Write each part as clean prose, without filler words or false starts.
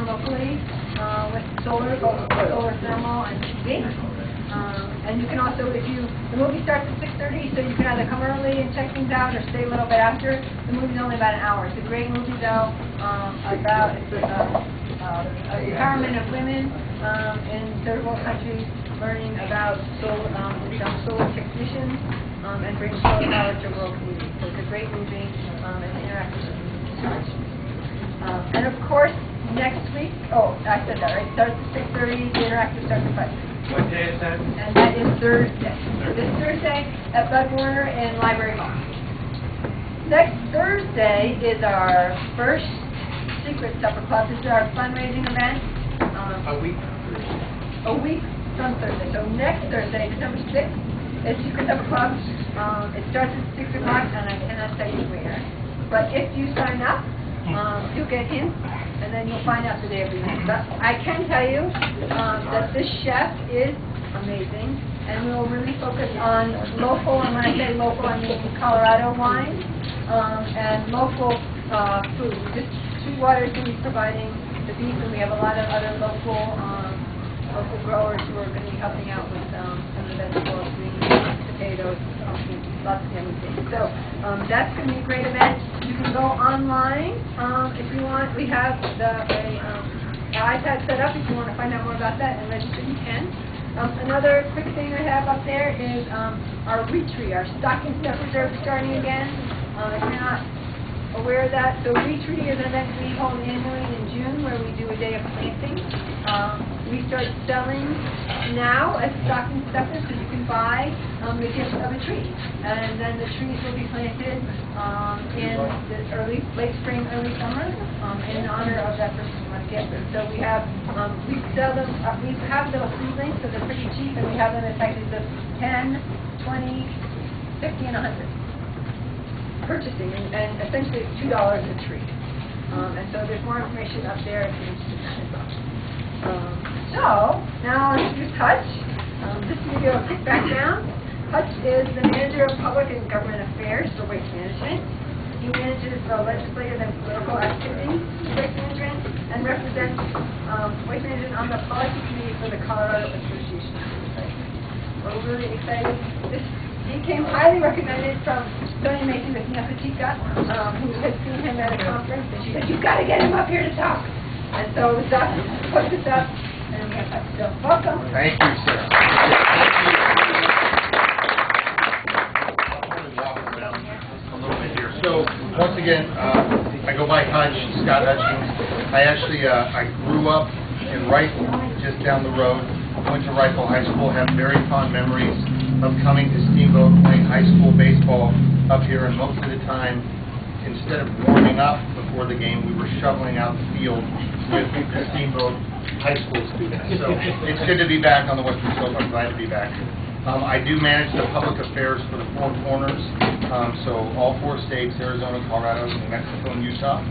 locally with solar, both solar thermal and PV. And you can also, the movie starts at 6:30, so you can either come early and check things out or stay a little bit after. The movie's only about an hour. It's a great movie, though, about empowerment of women in third world countries, learning about solar technicians and bringing solar power to rural communities. So it's a great movie and interactive research. And of course, next week, I said that, right? Starts at 6:30, the interactive starts at 5:30. What day is that? And that is Thursday. This Thursday at Bud Warner in Library Hall. Next Thursday is our first Secret Supper Club. This is our fundraising event. A week. A week from Thursday. So next Thursday, December 6th, is Secret Supper Club. It starts at 6 o'clock, and I cannot tell you where. But if you sign up, you'll get hints, and then you'll find out the day of the event. But I can tell you that this chef is amazing, and we'll really focus on local, and when I say local, I mean Colorado wine, and local food. Just Sweetwater is going to be providing the beef, and we have a lot of other local growers who are going to be helping out with some of the vegetables, greens, potatoes, lots of yummy things. So that's going to be a great event. You can go online if you want. We have an iPad set up if you want to find out more about that and register, you can. Another quick thing I have up there is our retreat. Our stocking stuffers are starting again. If you're not aware of that, so retreat is an event we hold annually in June where we do a day of planting. We start selling now as stocking stuffers, so you can buy the gift of a tree, and then the trees will be planted in the late spring, early summer, in honor of that person who wants to gift them. So we sell them. We have little seedlings, so they're pretty cheap, and we have them in packages of 10, 20, 50, and 100. Purchasing, and essentially it's $2 a tree. And so there's more information up there if you're interested in that as well. So, now I'll introduce Hutch. Just to give you a quick background, Hutch is the Manager of Public and Government Affairs for Waste Management. He manages legislative and political activities in waste management and represents waste management on the policy committee for the Colorado Association of Recycling. We're really excited. He came highly recommended from Sonia Macy, the Nepotica, who had seen him at a conference, and she said, "You've got to get him up here to talk." And so Doc put this up, and we have Hutch. So welcome. Thank you, sir. A little bit here. So once again, I go by Hutch, Scott Hutchings. I actually I grew up in Rifle, just down the road. Went to Rifle High School. Have very fond memories of coming to Steamboat, playing high school baseball up here, and most of the time, instead of warming up before the game, we were shoveling out the field with the Steamboat high school students. So it's good to be back on the Western Slope. I'm glad to be back. I do manage the public affairs for the Four Corners, so all 4 states, Arizona, Colorado, New Mexico, and Utah.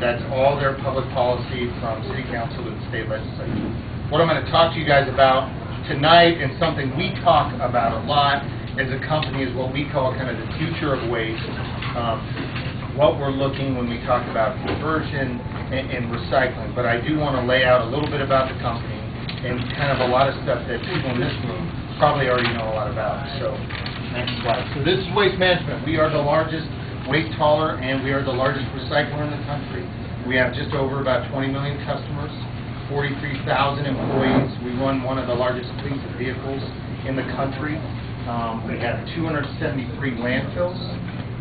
That's all their public policy from city council to the state legislature. What I'm going to talk to you guys about tonight, and something we talk about a lot as a company, is what we call kind of the future of waste. What we're looking when we talk about conversion and recycling. But I do want to lay out a little bit about the company and kind of a lot of stuff that people in this room probably already know a lot about. So next slide. So this is Waste Management. We are the largest waste hauler, and we are the largest recycler in the country. We have just over about 20 million customers. 43,000 employees. We run one of the largest fleets of vehicles in the country. We have 273 landfills,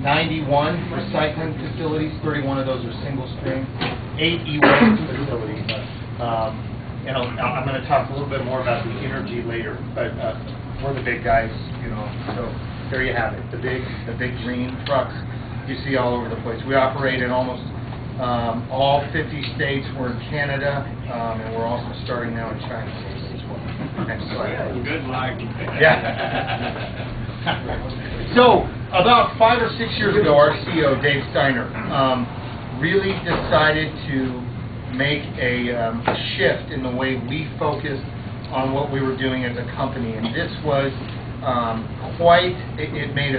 91 recycling facilities, 31 of those are single stream, 8 e-waste facilities. And I'm going to talk a little bit more about the energy later, but we're the big guys, you know. So there you have it, the big green trucks you see all over the place. We operate in almost all 50 states. We're in Canada, and we're also starting now in China as well. Next slide. Good luck. Yeah. So, about 5 or 6 years ago, our CEO, Dave Steiner, really decided to make a shift in the way we focused on what we were doing as a company, and this was it made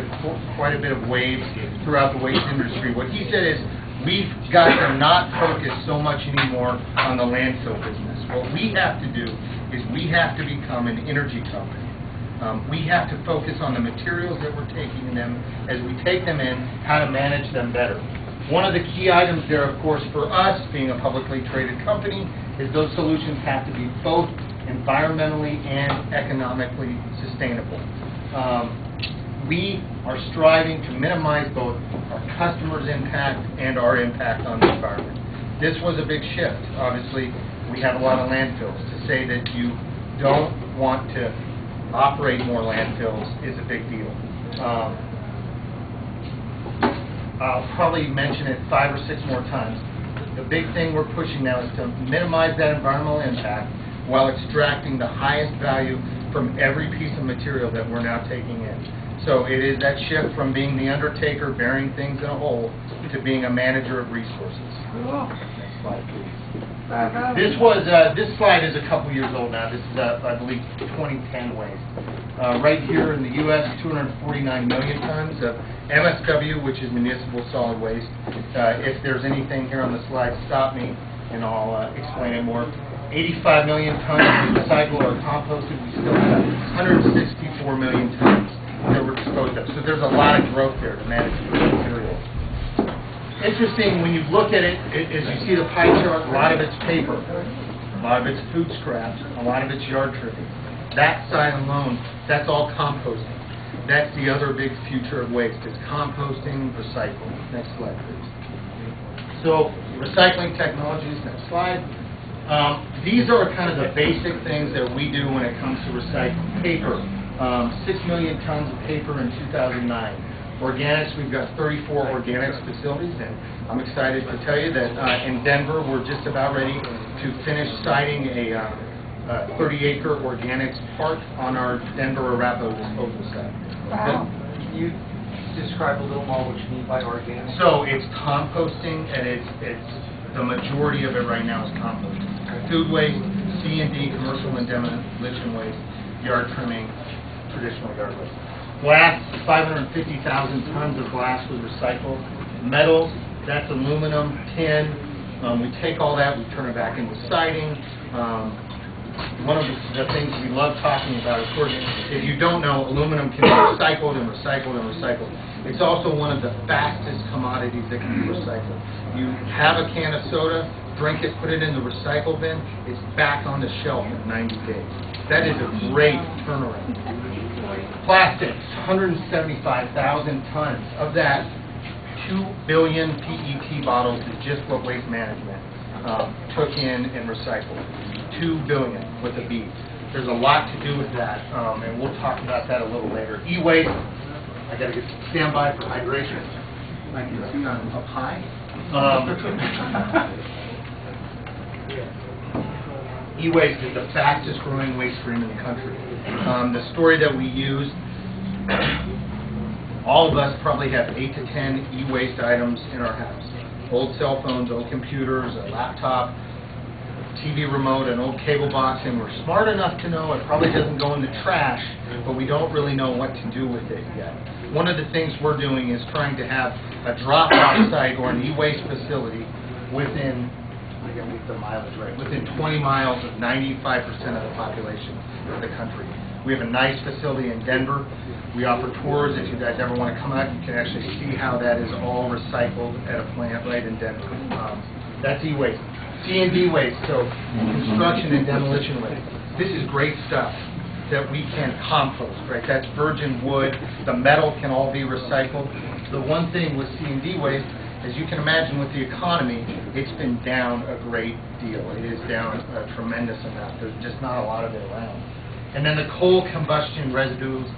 quite a bit of waves throughout the waste industry. What he said is, we've got to not focus so much anymore on the landfill business. What we have to do is we have to become an energy company. We have to focus on the materials that we're taking in them as we take them in, how to manage them better. One of the key items there, of course, for us, being a publicly traded company, is those solutions have to be both environmentally and economically sustainable. We are striving to minimize both our customers' impact and our impact on the environment. This was a big shift. Obviously, we have a lot of landfills. To say that you don't want to operate more landfills is a big deal. I'll probably mention it 5 or 6 more times. The big thing we're pushing now is to minimize that environmental impact while extracting the highest value from every piece of material that we're now taking in. So it is that shift from being the undertaker, burying things in a hole, to being a manager of resources. Cool. Next slide, please. Bravo. This slide is a couple years old now. This is, I believe, 2010 waste. Right here in the U.S., 249 million tons of MSW, which is municipal solid waste. If there's anything here on the slide, stop me, and I'll explain it more. 85 million tons we recycle or composted. We still have 164 million tons that we're disposed of. So there's a lot of growth there to manage the materials. Interesting, when you look at it, as you see the pie chart, a lot of it's paper, a lot of it's food scraps, a lot of it's yard trimming. That side alone, that's all composting. That's the other big future of waste, is composting, recycling. Next slide, please. So, recycling technologies, next slide. These are kind of the basic things that we do when it comes to recycling. Paper, 6 million tons of paper in 2009. Organics, we've got 34 organics facilities, and I'm excited to tell you that in Denver, we're just about ready to finish siting a 30-acre organics park on our Denver Arapahoe disposal site. Wow. Can you describe a little more what you mean by organic? So it's composting, and it's the majority of it right now is composting. Food waste, C&D, commercial and demolition waste, yard trimming, traditional yard waste. Glass, 550,000 tons of glass was recycled. Metals, that's aluminum, tin. We take all that, we turn it back into siding. One of the things we love talking about, of course, if you don't know, aluminum can be recycled and recycled and recycled. It's also one of the fastest commodities that can be recycled. You have a can of soda, drink it, put it in the recycle bin, it's back on the shelf in 90 days. That is a great turnaround. Plastics, 175,000 tons. Of that, 2 billion PET bottles is just what Waste Management took in and recycled. 2 billion with a B. There's a lot to do with that, and we'll talk about that a little later. E-waste, I got to stand by for hydration. I can see I'm up high. E-waste is the fastest growing waste stream in the country. The story that we use, all of us probably have 8 to 10 e-waste items in our house. Old cell phones, old computers, a laptop, TV remote, an old cable box, and we're smart enough to know it probably doesn't go in the trash, but we don't really know what to do with it yet. One of the things we're doing is trying to have a drop-off site or an e-waste facility within, I gotta get the mileage right, within 20 miles of 95% of the population of the country. We have a nice facility in Denver. We offer tours. If you guys ever want to come out, you can actually see how that is all recycled at a plant right in Denver. That's e-waste. C&D waste, so construction and demolition waste. This is great stuff that we can compost, right? That's virgin wood. The metal can all be recycled. The one thing with C&D waste, as you can imagine with the economy, it's been down a great deal. It is down a tremendous amount. There's just not a lot of it around. And then the coal combustion residues.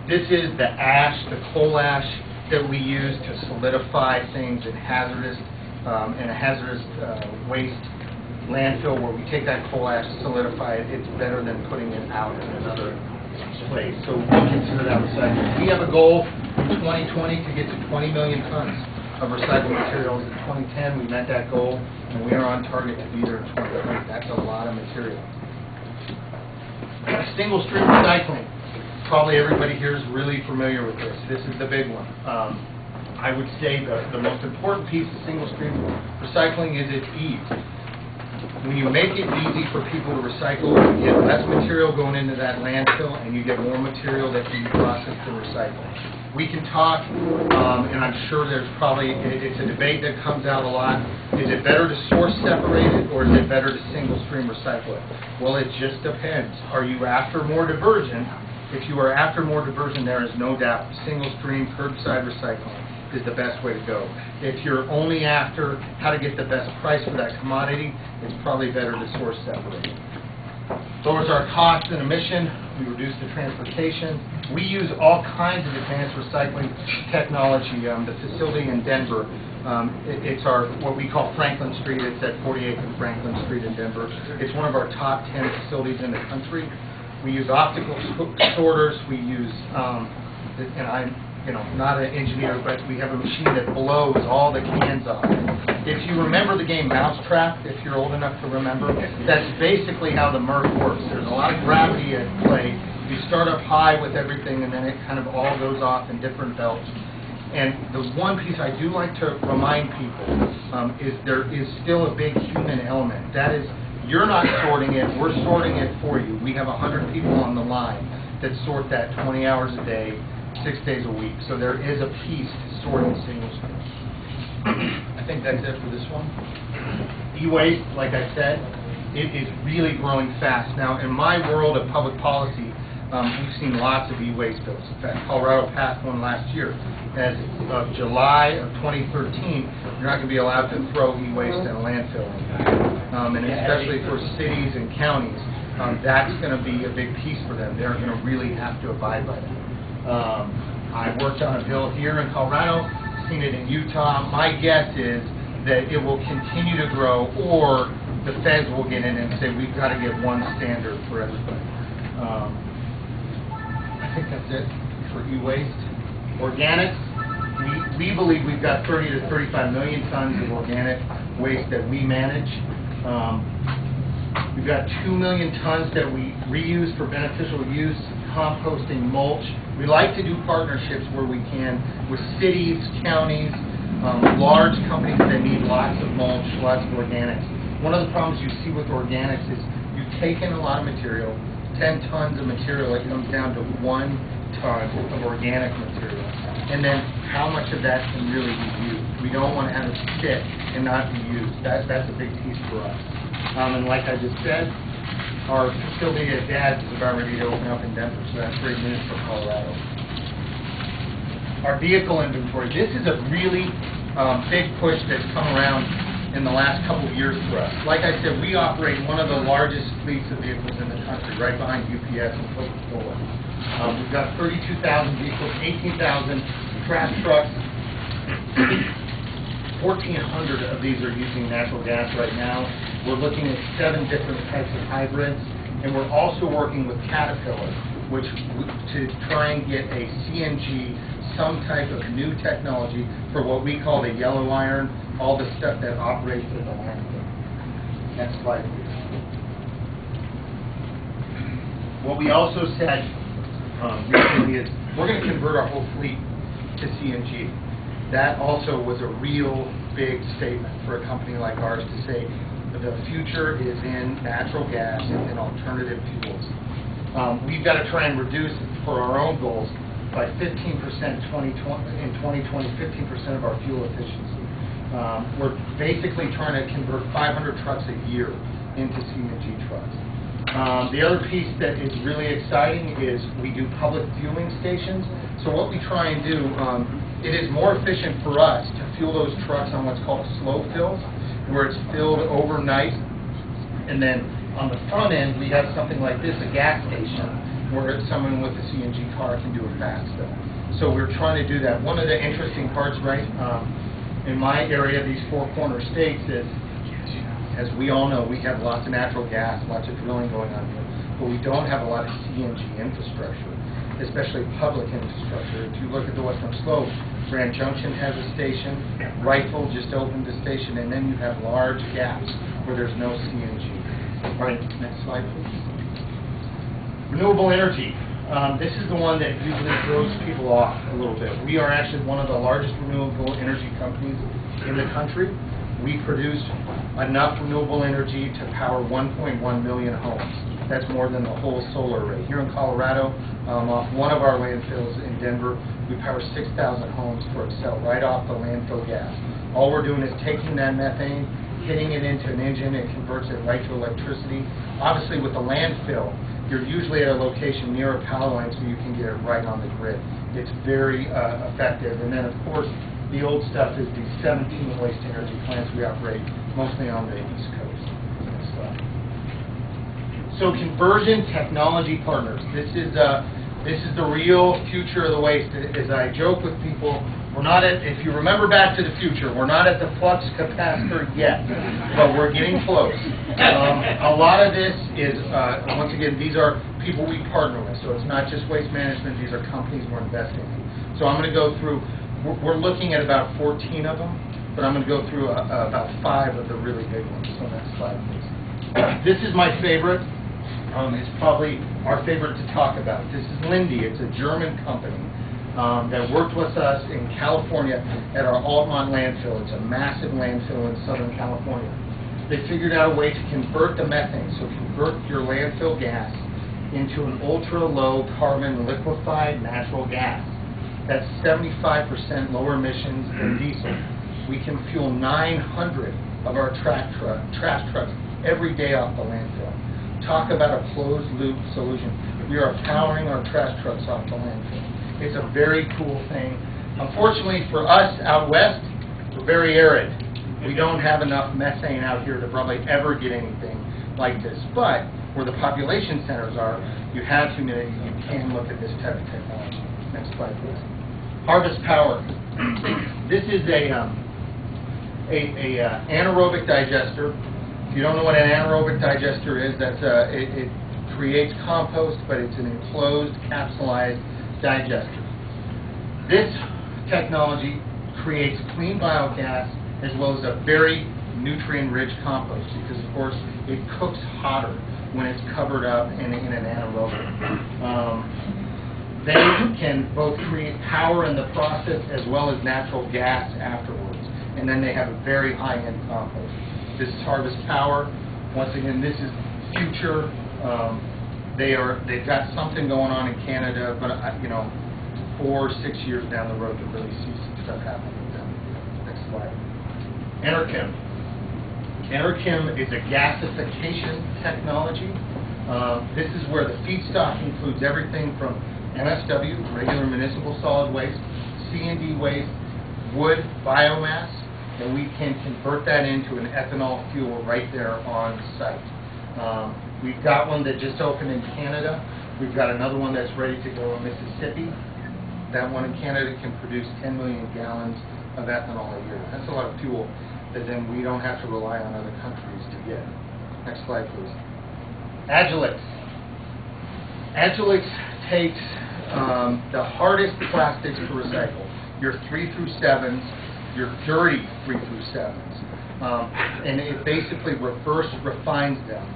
This is the ash, the coal ash that we use to solidify things in hazardous waste landfill, where we take that coal ash, solidify it. It's better than putting it out in another place. So we consider that recycling. We have a goal in 2020 to get to 20 million tons of recycled materials. In 2010, we met that goal, and we are on target to be there in 2020. That's a lot of material. Single stream recycling. Probably everybody here is really familiar with this. This is the big one. I would say the most important piece of single stream recycling is its ease. When you make it easy for people to recycle, you get less material going into that landfill, and you get more material that can be processed and recycled. We can talk, and I'm sure there's probably, it's a debate that comes out a lot. Is it better to source separated, or is it better to single stream recycle it? Well, it just depends. Are you after more diversion? If you are after more diversion, there is no doubt single stream curbside recycling is the best way to go. If you're only after how to get the best price for that commodity, it's probably better to source separated. Lowers our cost and emission. We reduce the transportation. We use all kinds of advanced recycling technology. The facility in Denver, it's our what we call Franklin Street. It's at 48th and Franklin Street in Denver. It's one of our top 10 facilities in the country. We use optical sorters. We use, and I'm not an engineer, but we have a machine that blows all the cans off. If you remember the game Mousetrap, if you're old enough to remember, that's basically how the MRF works. There's a lot of gravity at play. You start up high with everything, and then it kind of all goes off in different belts. And the one piece I do like to remind people is there is still a big human element. That is, you're not sorting it, we're sorting it for you. We have 100 people on the line that sort that 20 hours a day, 6 days a week. So there is a piece to sorting single stream. I think that's it for this one. E-waste, like I said, it is really growing fast. Now, in my world of public policy, we've seen lots of e-waste bills. In fact, Colorado passed one last year. As of July of 2013, you're not going to be allowed to throw e-waste in a landfill anymore. And especially for cities and counties, that's going to be a big piece for them. They're going to really have to abide by that. I worked on a bill here in Colorado, seen it in Utah. My guess is that it will continue to grow, or the feds will get in and say we've got to get one standard for everybody. I think that's it for e-waste. Organics, we believe we've got 30 to 35 million tons of organic waste that we manage. We've got 2 million tons that we reuse for beneficial use, composting, mulch. We like to do partnerships where we can with cities, counties, large companies that need lots of mulch, lots of organics. One of the problems you see with organics is you take in a lot of material, 10 tons of material, it comes down to 1 ton of organic material. And then how much of that can really be used? We don't want to have it sit and not be used. That's a big piece for us. And like I just said, our facility at Dad's is about ready to open up in Denver, so that's great news for Colorado. Our vehicle inventory. This is a really big push that's come around in the last couple of years for us. Like I said, we operate one of the largest fleets of vehicles in the country, right behind UPS and Coca-Cola. We've got 32,000 vehicles, 18,000 trash trucks. 1,400 of these are using natural gas right now. We're looking at 7 different types of hybrids, and we're also working with Caterpillar, to try and get a CNG, some type of new technology for what we call the yellow iron, all the stuff that operates in the landfill. Next slide, please. What we also said recently is we're going to convert our whole fleet to CNG. That also was a real big statement for a company like ours to say that the future is in natural gas and alternative fuels. We've got to try and reduce, for our own goals, by 15% in 2020, 15% of our fuel efficiency. We're basically trying to convert 500 trucks a year into CNG trucks. The other piece that is really exciting is we do public fueling stations. So what we try and do, it is more efficient for us to fuel those trucks on what's called slow fills, where it's filled overnight, and then on the front end we have something like this, a gas station, where someone with a CNG car can do a fast fill. So we're trying to do that. One of the interesting parts, right, in my area, these 4 corner states, is, as we all know, we have lots of natural gas, lots of drilling going on here, but we don't have a lot of CNG infrastructure, especially public infrastructure. If you look at the Western Slope, Grand Junction has a station, Rifle just opened a station, and then you have large gaps where there's no CNG. All right, next slide, please. Renewable energy. This is the one that usually throws people off a little bit. We are actually one of the largest renewable energy companies in the country. We produce enough renewable energy to power 1.1 million homes. That's more than the whole solar array. Here in Colorado, off one of our landfills in Denver, we power 6,000 homes for Excel right off the landfill gas. All we're doing is taking that methane, hitting it into an engine, it converts it right to electricity. Obviously, with the landfill, you're usually at a location near a power line so you can get it right on the grid. It's very effective. And then, of course, the old stuff is the 17 waste-to-energy plants we operate, mostly on the East Coast. So conversion technology partners. This is the real future of the waste. As I joke with people, we're not at, if you remember Back to the Future, we're not at the flux capacitor yet, but we're getting close. A lot of this is, once again, these are people we partner with, so it's not just waste management, these are companies we're investing in. So I'm going to go through, we're looking at about 14 of them, but I'm going to go through about 5 of the really big ones. So next slide, please. This is my favorite. It's probably our favorite to talk about. This is Linde. It's a German company that worked with us in California at our Altamont landfill. It's a massive landfill in Southern California. They figured out a way to convert the methane, so convert your landfill gas into an ultra-low carbon liquefied natural gas. That's 75% lower emissions than diesel. We can fuel 900 of our trash trucks every day off the landfill. Talk about a closed-loop solution. We are powering our trash trucks off the landfill. It's a very cool thing. Unfortunately for us out west, we're very arid. We don't have enough methane out here to probably ever get anything like this. But where the population centers are, you have humidity, you can look at this type of technology. Next slide, please. Harvest power. This is a anaerobic digester. If you don't know what an anaerobic digester is, that's it creates compost, but it's an enclosed, capsulized digester. This technology creates clean biogas as well as a very nutrient-rich compost because, of course, it cooks hotter when it's covered up in an anaerobic. They can both create power in the process as well as natural gas afterwards, and then they have a very high-end compost. This is Harvest Power. Once again, this is future. They've got something going on in Canada, but 4 or 6 years down the road, you'll really see some stuff happening with them. Next slide. Enerchem. Enerchem is a gasification technology. This is where the feedstock includes everything from MSW, regular municipal solid waste, C&D waste, wood, biomass, and we can convert that into an ethanol fuel right there on site. We've got one that just opened in Canada. We've got another one that's ready to go in Mississippi. That one in Canada can produce 10 million gallons of ethanol a year. That's a lot of fuel that then we don't have to rely on other countries to get. Next slide, please. Agilex. Agilex takes the hardest plastics to recycle, your 3 through 7s, your dirty 3 through 7s, and it basically reverse refines them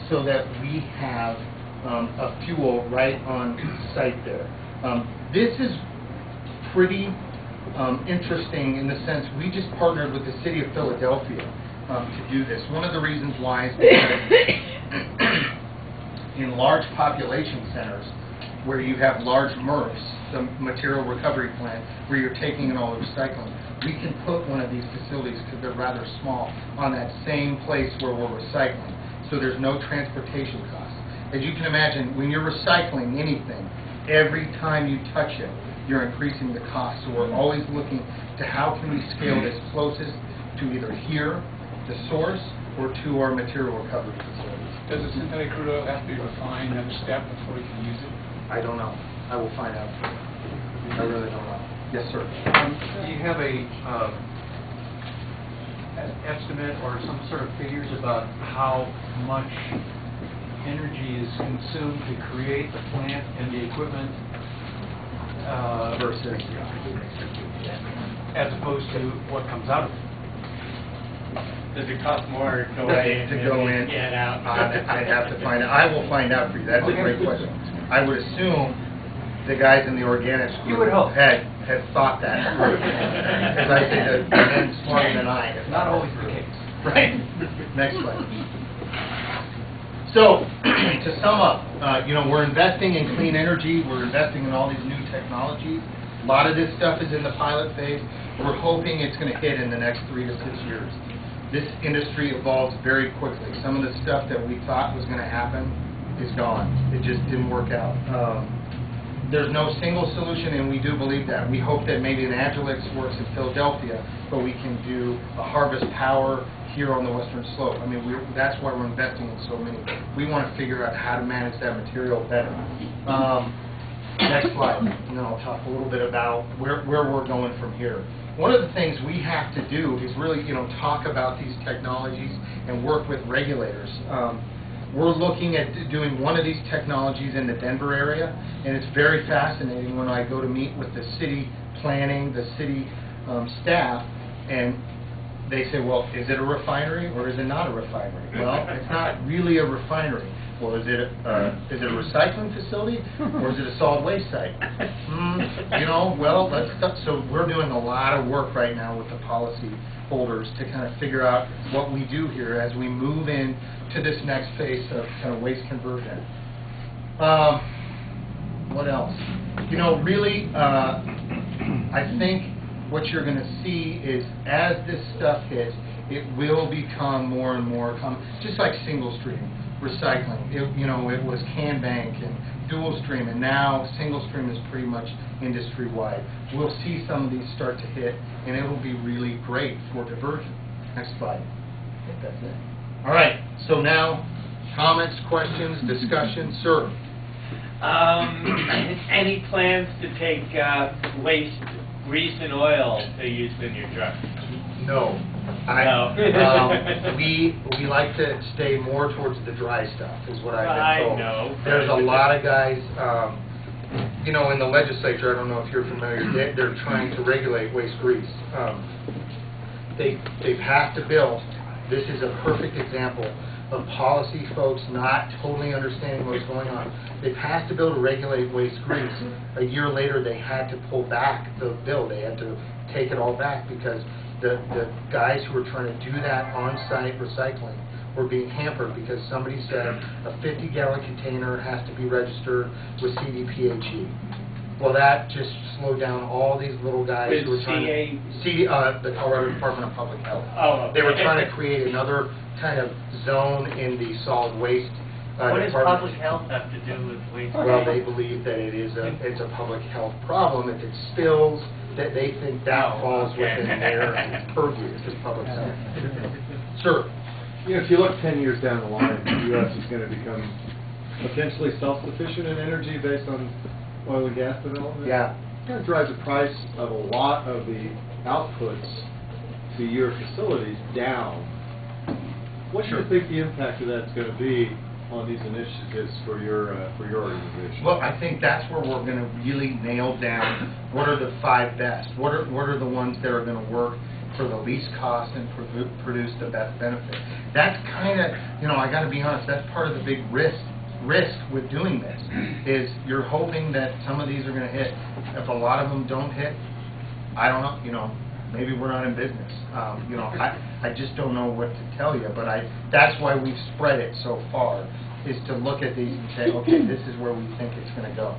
so that we have a fuel right on site there. This is pretty interesting in the sense we just partnered with the city of Philadelphia to do this. One of the reasons why is because in large population centers where you have large MRFs, the material recovery plant, where you're taking in all the recycling, we can put one of these facilities, because they're rather small, on that same place where we're recycling. So there's no transportation costs. As you can imagine, when you're recycling anything, every time you touch it, you're increasing the cost. So we're always looking to how can we scale this closest to either here, the source, or to our material recovery facilities. Does the synthetic crude oil have to be refined at a step before you can use it? I don't know. I will find out. I really don't know. Yes, sir. Do you have an estimate or some sort of figures about how much energy is consumed to create the plant and the equipment Versus, as opposed to what comes out of it? Does it cost more to go in? to go in, Get out? I have to find out. I will find out for you. That's a great question. I would assume the guys in the organics You group would hope. had thought that through. Because I think that the men smarter than I have Not always the case. Right. Next slide. So, to sum up, we're investing in clean energy. We're investing in all these new technologies. A lot of this stuff is in the pilot phase. We're hoping it's going to hit in the next 3 to 6 years. This industry evolves very quickly. Some of the stuff that we thought was going to happen is gone. It just didn't work out. There's no single solution, and we do believe that. We hope that maybe an Agilix works in Philadelphia, but we can do a harvest power here on the Western Slope. I mean, that's why we're investing in so many. We want to figure out how to manage that material better. Next slide, and then I'll talk a little bit about where we're going from here. One of the things we have to do is really, talk about these technologies and work with regulators. We're looking at doing one of these technologies in the Denver area, and it's very fascinating when I go to meet with the city planning, the city staff, and they say, well, is it a refinery or is it not a refinery? Well, it's not really a refinery. Well, is it a recycling facility or is it a solid waste site? Well, so we're doing a lot of work right now with the policy holders to kind of figure out what we do here as we move in to this next phase of kind of waste conversion. What else? Really, I think what you're going to see is as this stuff hits, it will become more and more common, just like single stream recycling. It was can bank and dual stream, and now single stream is pretty much industry wide. We'll see some of these start to hit, and it will be really great for diversion. Next slide. I think that's it. All right. So now, comments, questions, discussion, sir. Any plans to take waste grease and oil to use in your truck? No. No. We like to stay more towards the dry stuff, is what I've been told. I know. There's a lot of guys, in the legislature, I don't know if you're familiar, they're trying to regulate waste grease. They passed a bill. This is a perfect example of policy folks not totally understanding what's going on. They passed a bill to regulate waste grease. A year later, they had to pull back the bill. They had to take it all back because the guys who were trying to do that on-site recycling were being hampered because somebody said a 50-gallon container has to be registered with CDPHE. Well, that just slowed down all these little guys who were trying to... the Colorado Department of Public Health. Oh, okay. They were trying to create another kind of zone in the solid waste What does department. public health have to do with waste? Well, they believe that it's a public health problem. If it spills, that they think that falls within their purview, is public health. Sir? If you look 10 years down the line, the U.S. is going to become potentially self-sufficient in energy based on oil and gas development. Yeah. It's going to drive the price of a lot of the outputs to your facilities down. What do you think the impact of that's going to be on these initiatives for your organization? Well, I think that's where we're going to really nail down what are the 5 best. What are the ones that are going to work for the least cost and produce the best benefit. That's kind of, I got to be honest, that's part of the big risk with doing this, is you're hoping that some of these are going to hit. If a lot of them don't hit, I don't know, maybe we're not in business. I just don't know what to tell you, but that's why we've spread it so far, is to look at these and say, okay, this is where we think it's going to go.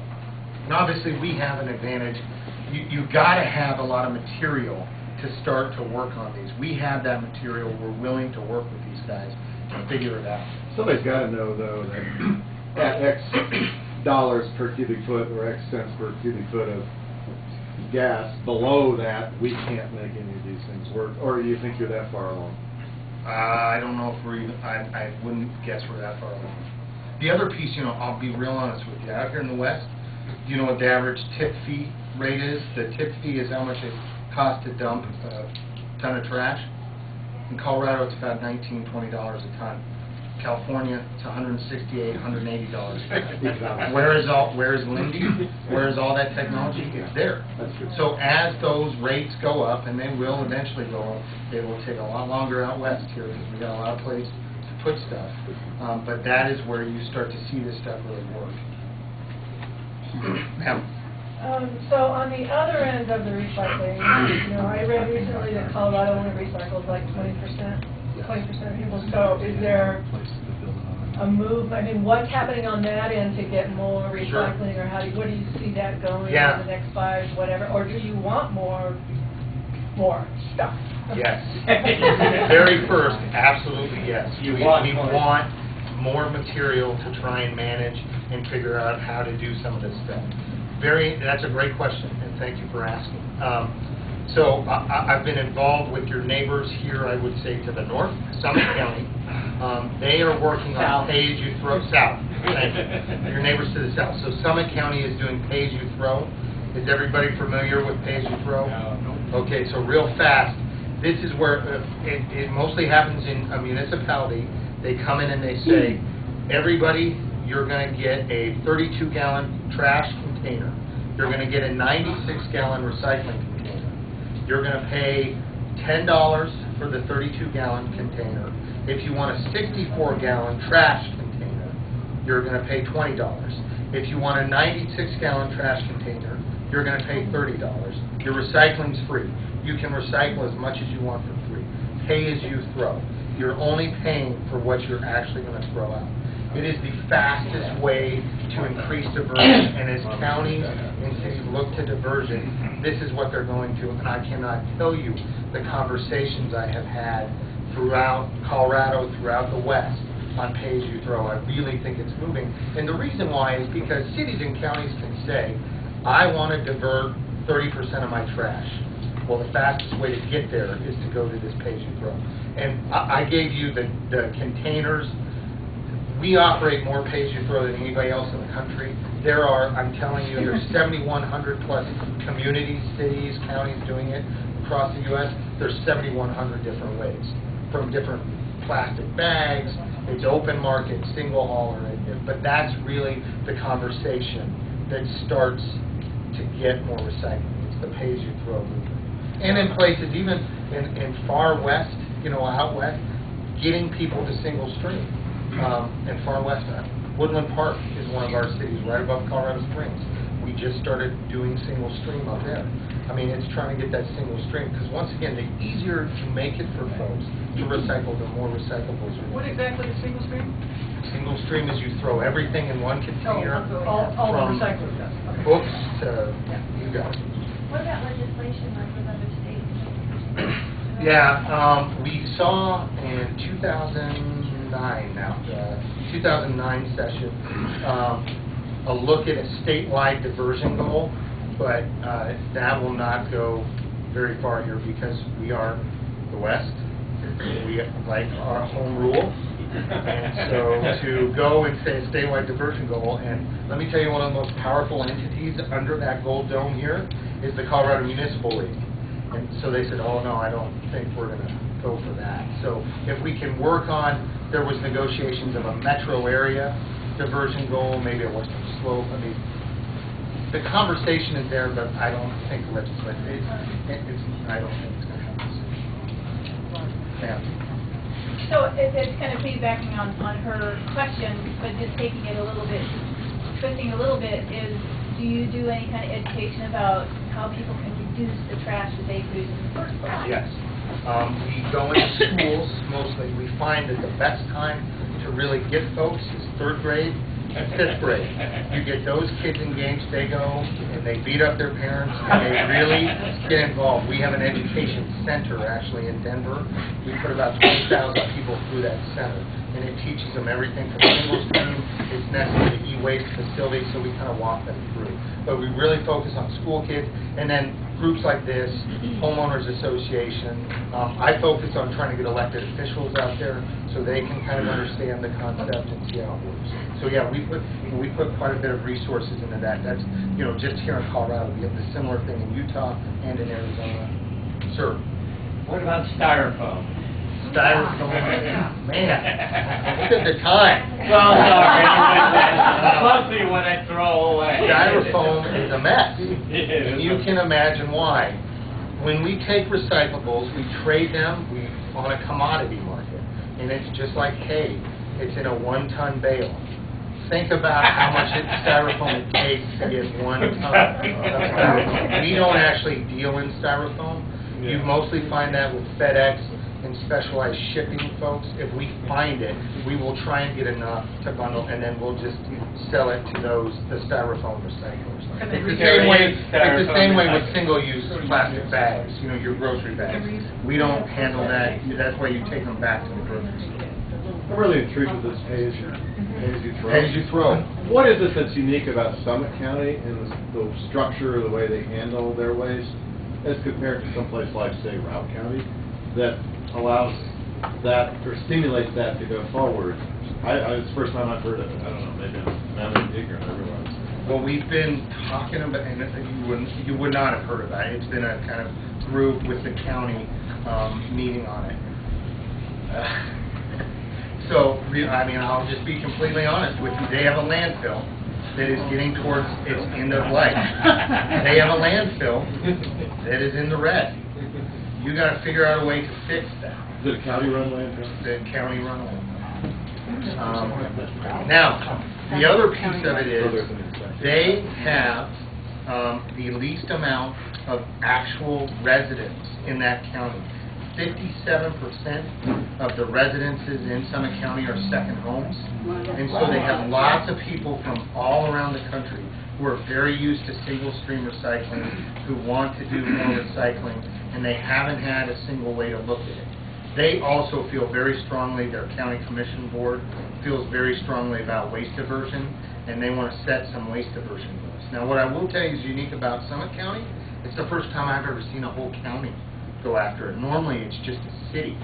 And obviously we have an advantage. You've got to have a lot of material to start to work on these. We have that material. We're willing to work with these guys to figure it out. Somebody's got to know, though, that at X dollars per cubic foot or X cents per cubic foot of gas, below that, we can't make any of these things work. Or do you think you're that far along? I don't know if we're even, I wouldn't guess we're that far along. The other piece, I'll be real honest with you. Out here in the West, do you know what the average tip fee rate is? The tip fee is how much it costs to dump a ton of trash. In Colorado, it's about $19, $20 a ton. California, it's $168, $180 a ton. Where is Lindy? Where is all that technology? It's there. So as those rates go up, and they will eventually go up, it will take a lot longer out west here because we got a lot of places to put stuff. But that is where you start to see this stuff really work. Ma'am. So on the other end of the recycling, I read recently that Colorado only recycles like 20% of people. So is there a move, what's happening on that end to get more recycling, or where do you see that going in the next 5, whatever, or do you want more stuff? Yes. Very first, absolutely yes. We want more material to try and manage and figure out how to do some of this stuff. That's a great question, and thank you for asking. So I've been involved with your neighbors here, I would say, to the north, Summit County. They are working on pay-as-you-throw south. Thank you. Your neighbors to the south. So Summit County is doing pay-as-you-throw. Is everybody familiar with pay-as-you-throw? No. Okay, so real fast. This is where it mostly happens in a municipality. They come in and they say, everybody, you're going to get a 32-gallon trash container. You're going to get a 96-gallon recycling container. You're going to pay $10 for the 32-gallon container. If you want a 64-gallon trash container, you're going to pay $20. If you want a 96-gallon trash container, you're going to pay $30. Your recycling's free. You can recycle as much as you want for free. Pay as you throw. You're only paying for what you're actually going to throw out. It is the fastest way to increase diversion, and as counties and cities look to diversion, this is what they're going to, and I cannot tell you the conversations I have had throughout Colorado, throughout the West, on pay-as-you-throw. I really think it's moving, and the reason why is because cities and counties can say, I want to divert 30% of my trash. Well, the fastest way to get there is to go to this pay-as-you-throw. And I gave you the containers. We operate more pay-as-you-throw than anybody else in the country. There are, I'm telling you, there's 7,100 plus communities, cities, counties doing it across the U.S. There's 7,100 different ways, from different plastic bags. It's open market, single hauler, but that's really the conversation that starts to get more recycling. It's the pay-as-you-throw movement. And in places, even in far west, out west, getting people to single stream. In far west, Woodland Park is one of our cities right above Colorado Springs. We just started doing single stream up there. It's trying to get that single stream, because once again, the easier you make it for folks to recycle, the more recyclables. What exactly is single stream? Single stream is you throw everything in one container. All the recycling stuff. Okay. Books to, you got it. What about legislation like with other states? Yeah, we saw in 2009 now, 2009 session, a look at a statewide diversion goal, but that will not go very far here because we are the West. We like our home rule. And so to go and say a statewide diversion goal, and let me tell you, one of the most powerful entities under that gold dome here is the Colorado Municipal League. And so they said, oh no, I don't think we're going to go for that. So if we can work on, there was negotiations of a metro area diversion goal, maybe a western slope. The conversation is there, but I don't think legislation, I don't think it's going to happen. Yeah. So it's kind of piggybacking on her question, but just taking it a little bit, twisting a little bit, is do you do any kind of education about how people can reduce the trash that they produce in the first place? Yes. We go into schools mostly. We find that the best time to really get folks is 3rd grade and 5th grade. You get those kids engaged, they go and they beat up their parents and they really get involved. We have an education center actually in Denver. We put about 20,000 people through that center, and it teaches them everything from single stream. It's next to the e-waste facility, so we kind of walk them through. But we really focus on school kids, and then groups like this, homeowners association. I focus on trying to get elected officials out there so they can kind of understand the concept and see how it works. So yeah, we put quite a bit of resources into that. That's just here in Colorado. We have the similar thing in Utah and in Arizona. Sir. What about styrofoam? Styrofoam, man, look at the time. Well, sorry. Mostly when I throw away. Styrofoam is a mess. And you can imagine why. When we take recyclables, we trade them on a commodity market. And it's just like hay. It's in a 1-ton bale. think about how much styrofoam it takes to get 1 ton of styrofoam. We don't actually deal in styrofoam. You mostly find that with FedEx and specialized shipping folks. If we find it, we will try and get enough to bundle, and then we'll just sell it to the styrofoam recyclers. It's the same way with single-use plastic bags, your grocery bags. We don't handle that. That's why you take them back to the grocery store. I'm really intrigued with this pay as you throw. Pay as you throw. What is it that's unique about Summit County and the structure, the way they handle their waste, as compared to someplace like, say, Routt County, that allows that or stimulates that to go forward? It's the first time I've heard of it. I don't know, maybe I'm ignorant. I realize. Well, we've been talking about, and you would not have heard about it. It's been a kind of group with the county meeting on it. I'll just be completely honest with you. They have a landfill that is getting towards its end of life. They have a landfill that is in the red. You got to figure out a way to fix that. Is it a county-run landfill? The county-run landfill. Now, the other piece of it is they have the least amount of actual residents in that county. 57% of the residences in Summit County are second homes, and so they have lots of people from all around the country who are very used to single-stream recycling, who want to do more recycling, and they haven't had a single way to look at it. They also feel very strongly, their county commission board feels very strongly about waste diversion, and they want to set some waste diversion goals. Now, what I will tell you is unique about Summit County, it's the first time I've ever seen a whole county go after it. Normally, it's just a city.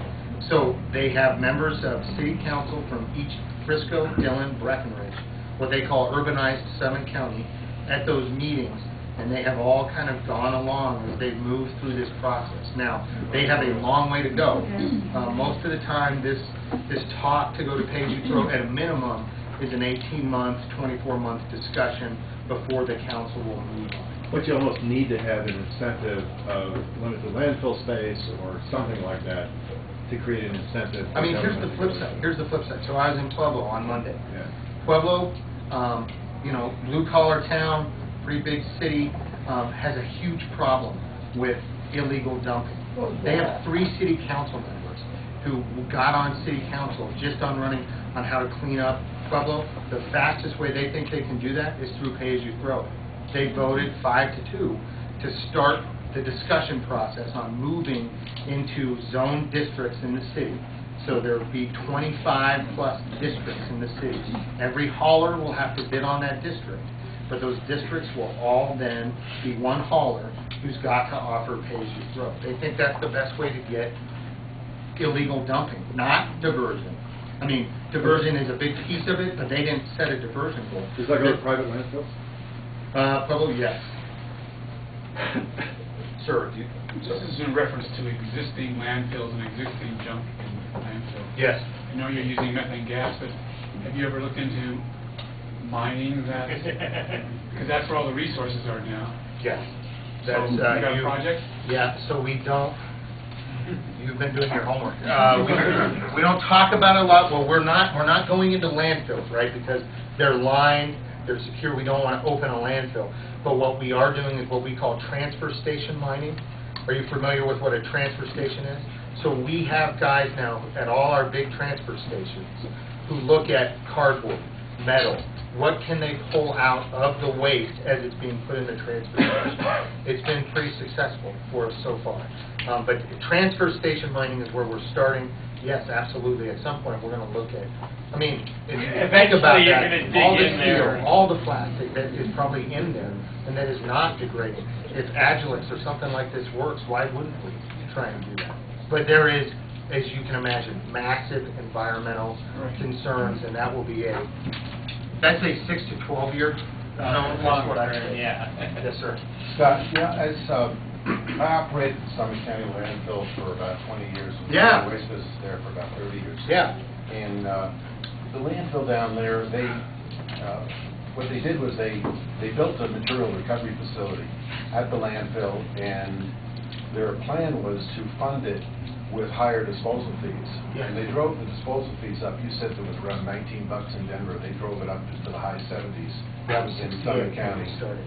So they have members of city council from each Frisco, Dillon, Breckenridge, what they call urbanized Summit County, at those meetings, and they have all kind of gone along as they've moved through this process. Now, they have a long way to go. Most of the time, this talk to go to pay-as-you-throw at a minimum is an 18-month, 24-month discussion before the council will move on. But you almost need to have an incentive of limited landfill space or something like that to create an incentive. I mean, here's the flip side. So I was in Pueblo on Monday. Yeah. Pueblo, blue-collar town, pretty big city, has a huge problem with illegal dumping. They have 3 city council members who got on city council just on running on how to clean up Pueblo. The fastest way they think they can do that is through pay-as-you-throw. They voted 5-2 to start the discussion process on moving into zone districts in the city. So there will be 25-plus districts in the city. Every hauler will have to bid on that district, but those districts will all then be one hauler who's got to offer pay-as-you-throw. They think that's the best way to get illegal dumping, not diversion. I mean, diversion is a big piece of it, but they didn't set a diversion goal. Does that go to private landfills? Probably yes. Sir, This is in reference to existing landfills and existing junk in landfills. Yes. I know you're using methane gas, but have you ever looked into mining that? Because that's where all the resources are now. Yes. So you got a project? Yeah, so we don't. You've been doing your homework. We don't talk about it a lot. Well, we're not going into landfills, right? Because they're lined, they're secure. We don't want to open a landfill. But what we are doing is what we call transfer station mining. Are you familiar with what a transfer station is? So we have guys now at all our big transfer stations who look at cardboard, metal. What can they pull out of the waste as it's being put in the transfer station? It's been pretty successful for us so far. But transfer station mining is where we're starting. Yes, absolutely. At some point, we're going to look at. I mean, if you think about Eventually, you're that, gonna dig all the in steel, there. all the plastic that is probably in there and that is not degrading. If Agilix or something like this works, why wouldn't we try and do that? But there is, as you can imagine, massive environmental concerns, and that will be I'd say 6 to 12 year. That's what I say. Yeah. Yes, sir. Scott, as I operated the Summit County landfill for about 20 years. Yeah. The waste business there for about 30 years. Yeah. And the landfill down there, what they did was they built a material recovery facility at the landfill, and their plan was to fund it with higher disposal fees. Yeah. And they drove the disposal fees up. You said there was around $19 in Denver. They drove it up to the high 70s That was in 68 Summit when we County. started.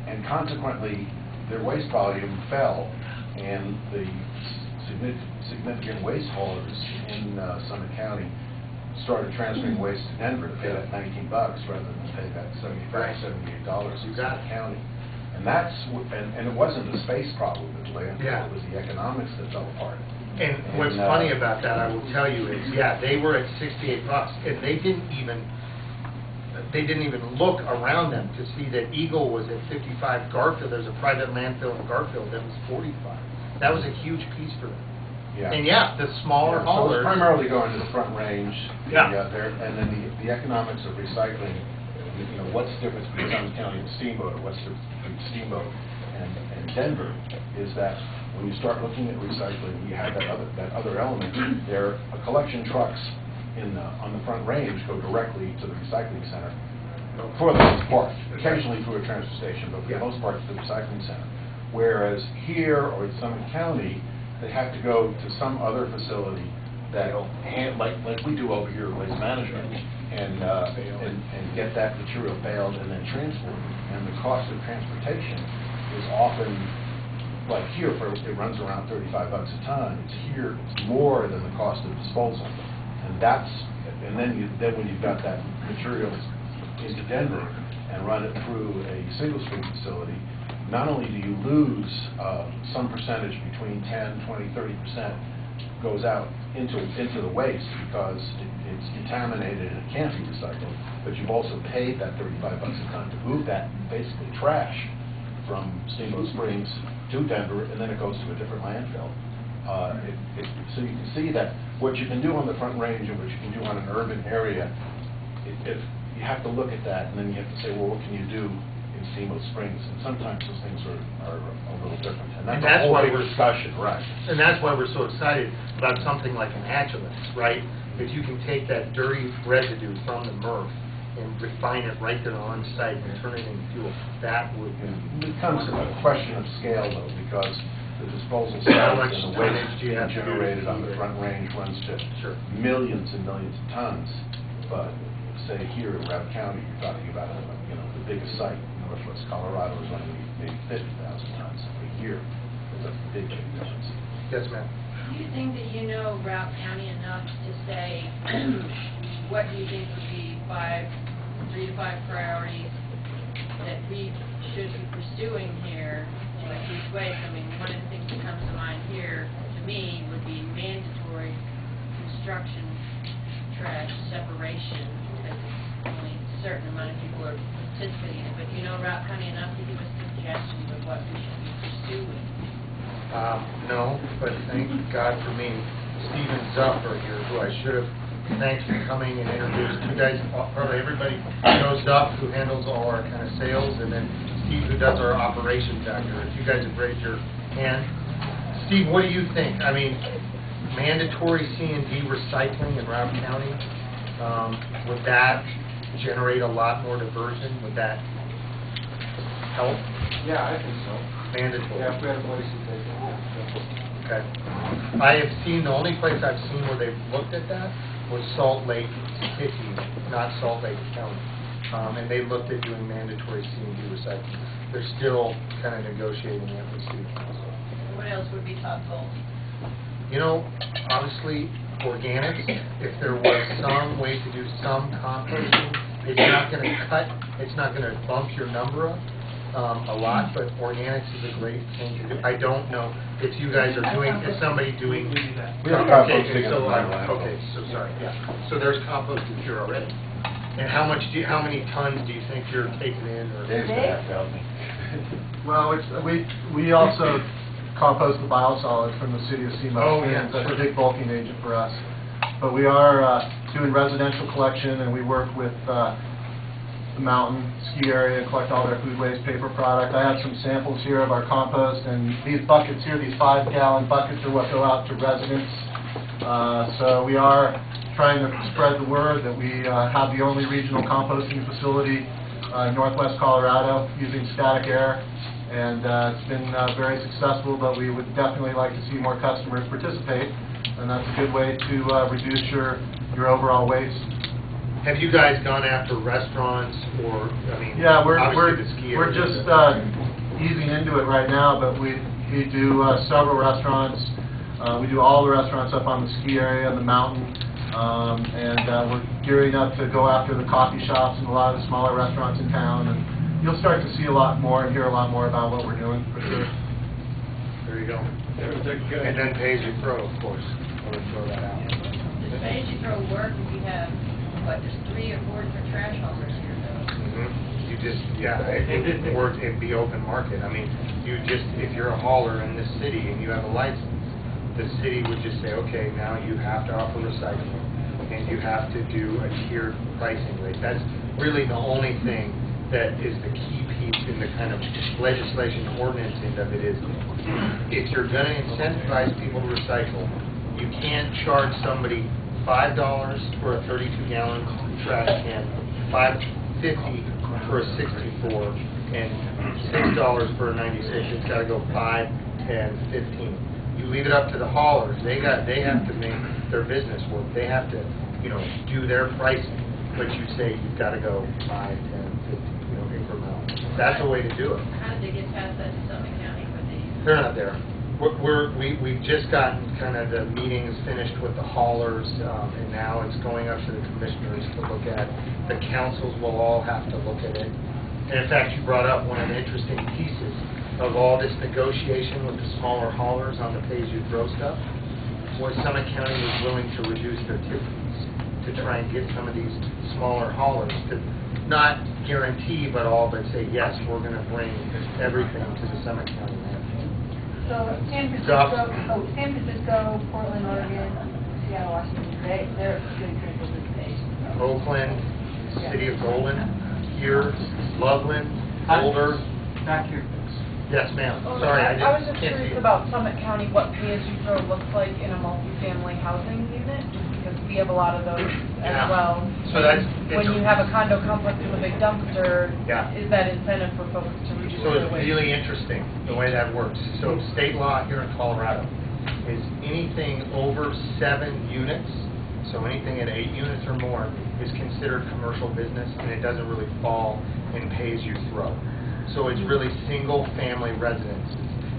And consequently, their waste volume fell, and the significant waste haulers in Summit County started transferring waste to Denver to pay that $19 rather than pay that $75, Right. $78 in You got Summit it. County. And and it wasn't a space problem at the landfill, Yeah. it was the economics that fell apart. And what's funny about that, I will tell you, is, yeah, they were at $68, and they didn't even look around them to see that Eagle was at 55, Garfield, there's a private landfill in Garfield that was 45. That was a huge piece for them. Yeah. And yeah, the smaller Yeah, so haulers. it's primarily going to the Front Range. Yeah. And then the economics of recycling, you know, what's the difference between Summit County and Steamboat, or what's the difference between Steamboat and Denver, is that when you start looking at recycling, you have that other element. There are collection trucks on the Front Range go directly to the recycling center, for the most part, occasionally through a transfer station, but for the most part to the recycling center. Whereas here or in Summit County, they have to go to some other facility that'll like we do over here at Waste Management, and get that material baled and then transported. And the cost of transportation is often, like here, it runs around $35 a ton. It's here, it's more than the cost of disposal. And then when you've got that material into Denver and run it through a single stream facility, not only do you lose some percentage between 10, 20, 30% goes out into the waste because it's contaminated and it can't be recycled, but you've also paid that $35 a ton to move that basically trash from Steamboat Springs to Denver, and then it goes to a different landfill. So you can see that what you can do on the Front Range and what you can do on an urban area, if you have to look at that, and then you have to say, well, what can you do in Steamboat Springs? And sometimes those things are a little different. And that's a whole big discussion, right? And that's why we're so excited about something like an hazardous, right? If you can take that dirty residue from the MRF and refine it right there on site and turn it into fuel, that would be It becomes a question of scale, though, because the disposal How sites much and the tonnage waste do you have to do generated on the here? Front Range runs to Sure. millions and millions of tons. But say here in Route County, you're talking about the biggest site in Northwest Colorado is only maybe 50,000 tons a year. It's a big difference. Yes, ma'am. Do you think that you know Route County enough to say what do you think would be 3 to 5 priorities that we should be pursuing here with these waste? I mean, one of the things that comes to mind here to me would be mandatory construction trash separation, because only a certain amount of people are participating in it. But do you know Route County enough to give us suggestions of what we should be pursuing? No, but thank God for me, Stephen Zuffer here, who I should have thanked for coming and introduced. You guys, probably everybody knows Duff, who handles all our kind of sales, and then Steve, who does our operations out here. If you guys have raised your hand. Steve, what do you think? I mean, mandatory C&D recycling in Route County, would that generate a lot more diversion? Would that help? Yeah, I think so. Mandatory. Yeah, if we had a place to take it. Okay. I have seen, the only place I've seen where they've looked at that was Salt Lake City, not Salt Lake County. And they looked at doing mandatory C&D recycling. They're still kind of negotiating it with City Council. What else would be top goals? You know, honestly, organics, if there was some way to do some composting, it's not going to cut, it's not going to bump your number up a lot, but organics is a great thing to do. I don't know if you guys are doing, is somebody doing? We have composting at the landfill. Okay, so sorry, yeah. So there's composting here already. And how many tons do you think you're taking in? Or Dave's going to have to help me. Well, we also compost the biosolids from the city of Steamboat Oh, Springs. yeah, That's sure. a big bulking agent for us. But we are doing residential collection, and we work with the mountain ski area, collect all their food waste, paper product. I have some samples here of our compost, and these buckets here, these 5-gallon buckets, are what go out to residents. So we are trying to spread the word that we have the only regional composting facility in Northwest Colorado using static air, and it's been very successful, but we would definitely like to see more customers participate, and that's a good way to reduce your overall waste. Have you guys gone after restaurants or, I mean, Yeah, we're obviously the ski area? we're just easing into it right now, but we do several restaurants. We do all the restaurants up on the ski area and the mountain, and we're gearing up to go after the coffee shops and a lot of the smaller restaurants in town, and you'll start to see a lot more and hear a lot more about what we're doing, for sure. There you go. And then pay-as-you-throw, of course. I would throw that out. The pay-as-you-throw work if you have, there's 3 or 4 different trash haulers here, though. You just, it would work, it'd be open market. I mean, you just, if you're a hauler in this city and you have a license, the city would just say, okay, now you have to offer recycling and you have to do a tiered pricing rate. That's really the only thing that is the key piece in the kind of legislation ordinance end of it is, if you're going to incentivize people to recycle, you can't charge somebody $5 for a 32-gallon trash can, $5.50 for a 64, and $6 for a 96. It's got to go 5, 10, 15. You leave it up to the haulers. They have to make their business work. They have to, do their pricing. But you say you've got to go 5, 10, 15, incremental. That's the way to do it. How did they get past that in Summit County for these? They're not there. We've just gotten kind of the meetings finished with the haulers, and now it's going up to the commissioners to look at. The councils will all have to look at it. And in fact, you brought up one of the interesting pieces of all this negotiation with the smaller haulers on the pay-as-you-throw stuff was Summit County was willing to reduce their tip fees to try and get some of these smaller haulers to not guarantee but say, yes, we're going to bring everything to the Summit County landfill. So San Francisco, Portland, Oregon, Seattle, Washington, they're pretty critical to the page. Oakland, City of Golden, here, Loveland, Boulder. Back here. Yes, ma'am. Oh, Sorry, I was just can't see curious you. about Summit County, what pay-as-you-throw looks like in a multifamily housing unit, just because we have a lot of those Yeah. as well. So that's When you have a condo complex with a big dumpster, Yeah. is that incentive for folks to reduce So their it's waste? really interesting, the way that works. So state law here in Colorado is anything over 7 units, so anything at 8 units or more, is considered commercial business, and it doesn't really fall in pay-as-you-throw. So it's really single-family residences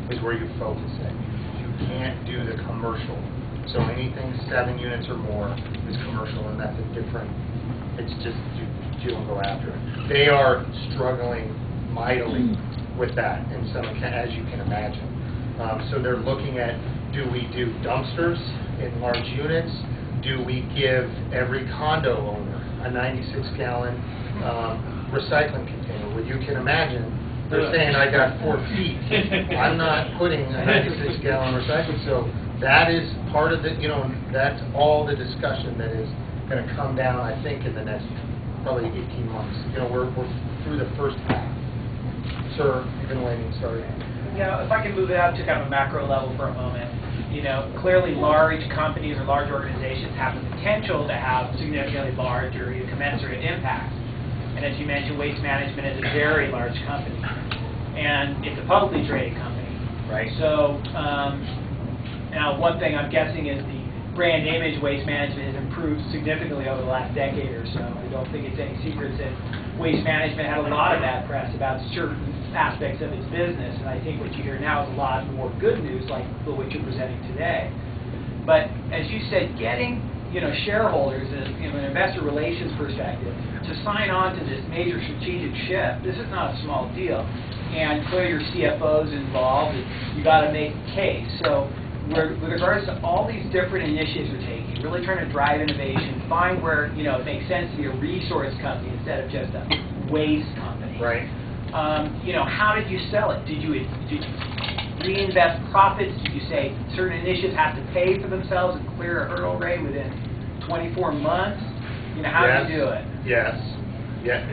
is where you focus it. You can't do the commercial. So anything 7 units or more is commercial, and that's a different, it's just, you don't go after it. They are struggling mightily with that, and some, as you can imagine. So they're looking at, do we do dumpsters in large units? Do we give every condo owner a 96-gallon recycling container? Well, you can imagine, they're saying, I got 4 feet. I'm not putting a 96-gallon recycling. So that is part of the, that's all the discussion that is going to come down, I think, in the next probably 18 months. We're through the first half. Sir, you've been waiting, sorry. If I can move it out to kind of a macro level for a moment. Clearly large companies or large organizations have the potential to have significantly large or commensurate impacts. And as you mentioned, Waste Management is a very large company. And it's a publicly traded company. Right. So, now one thing I'm guessing is the brand image Waste Management has improved significantly over the last decade or so. I don't think it's any secret that Waste Management had a lot of bad press about certain aspects of its business, and I think what you hear now is a lot more good news, like what you're presenting today. But as you said, getting shareholders and an investor relations perspective to sign on to this major strategic shift, this is not a small deal. And clearly your CFO's involved, and you got to make a case. So with regards to all these different initiatives you're taking, really trying to drive innovation, find where it makes sense to be a resource company instead of just a waste company. Right. How did you sell it? Did you reinvest profits? Did you say certain initiatives have to pay for themselves and clear a hurdle rate within 24 months? How did you do it? Yes. Yeah,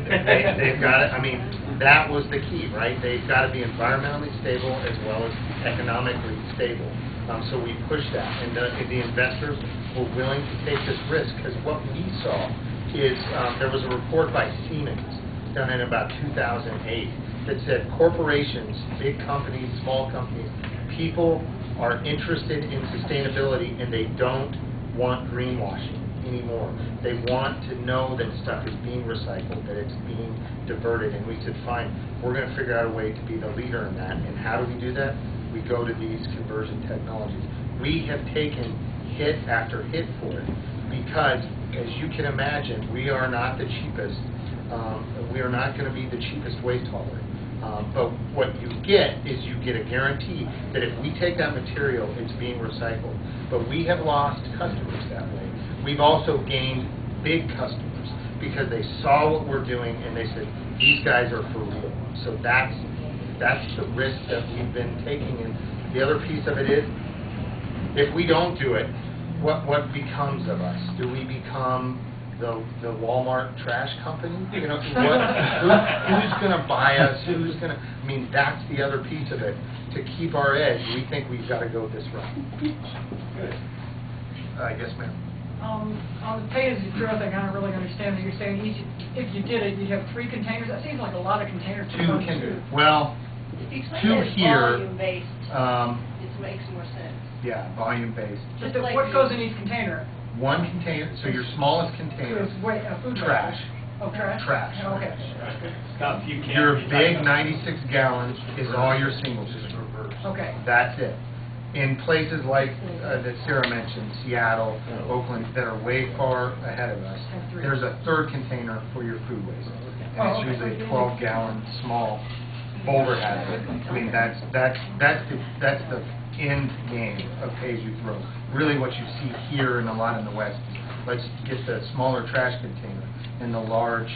they've got it. I mean, that was the key, right? They've got to be environmentally stable as well as economically stable. So we pushed that, and the investors were willing to take this risk, because what we saw is there was a report by Siemens done in about 2008, that said corporations, big companies, small companies, people are interested in sustainability and they don't want greenwashing anymore. They want to know that stuff is being recycled, that it's being diverted, and we said, fine, we're going to figure out a way to be the leader in that. And how do we do that? We go to these conversion technologies. We have taken hit after hit for it because, as you can imagine, we are not the cheapest. We are not going to be the cheapest waste hauler. But what you get is you get a guarantee that if we take that material, it's being recycled. But we have lost customers that way. We've also gained big customers because they saw what we're doing and they said, these guys are for real. So that's the risk that we've been taking. And the other piece of it is, if we don't do it, what becomes of us? Do we become the Walmart trash company? You know, who's going to buy us? Who's going to? I mean, that's the other piece of it. To keep our edge, we think we've got to go this route. Good. Yes, ma'am. On the pay-as-you-throw thing, I don't really understand what you're saying. If you did it, you'd have 3 containers. That seems like a lot of containers. 2 containers. Well, 2 here. Volume-based, it makes more sense. Yeah, volume-based. Just what goes in each container? 1 container. So your smallest container. Food trash. Oh, trash? Trash. Okay. Got a few Your big 96 gallons is all your singles. Okay. That's it. In places like that Sarah mentioned, Seattle, Oakland, that are way far ahead of us, there's a 3rd container for your food waste. And it's usually a 12-gallon small Boulder has it. I mean, that's the end game of pay-as-you-throw. Really what you see here and a lot in the West, let's get the smaller trash container and the large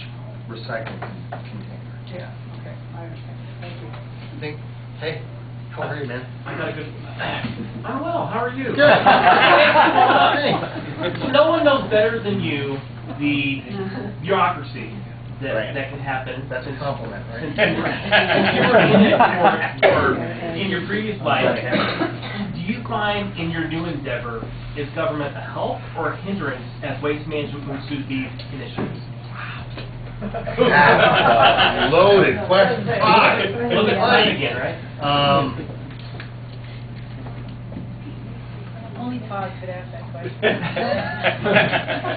recycling container. Yeah, okay, I understand. Thank you. Hey, how are you, man? I got a good. I'm well. How are you? Good. No one knows better than you the bureaucracy that can happen. That's a compliment, right? Since you were in it or in your previous life, do you find in your new endeavor is government a help or a hindrance as waste management pursues these initiatives? Loaded question. Look at mine again, right? Only Todd could ask that question.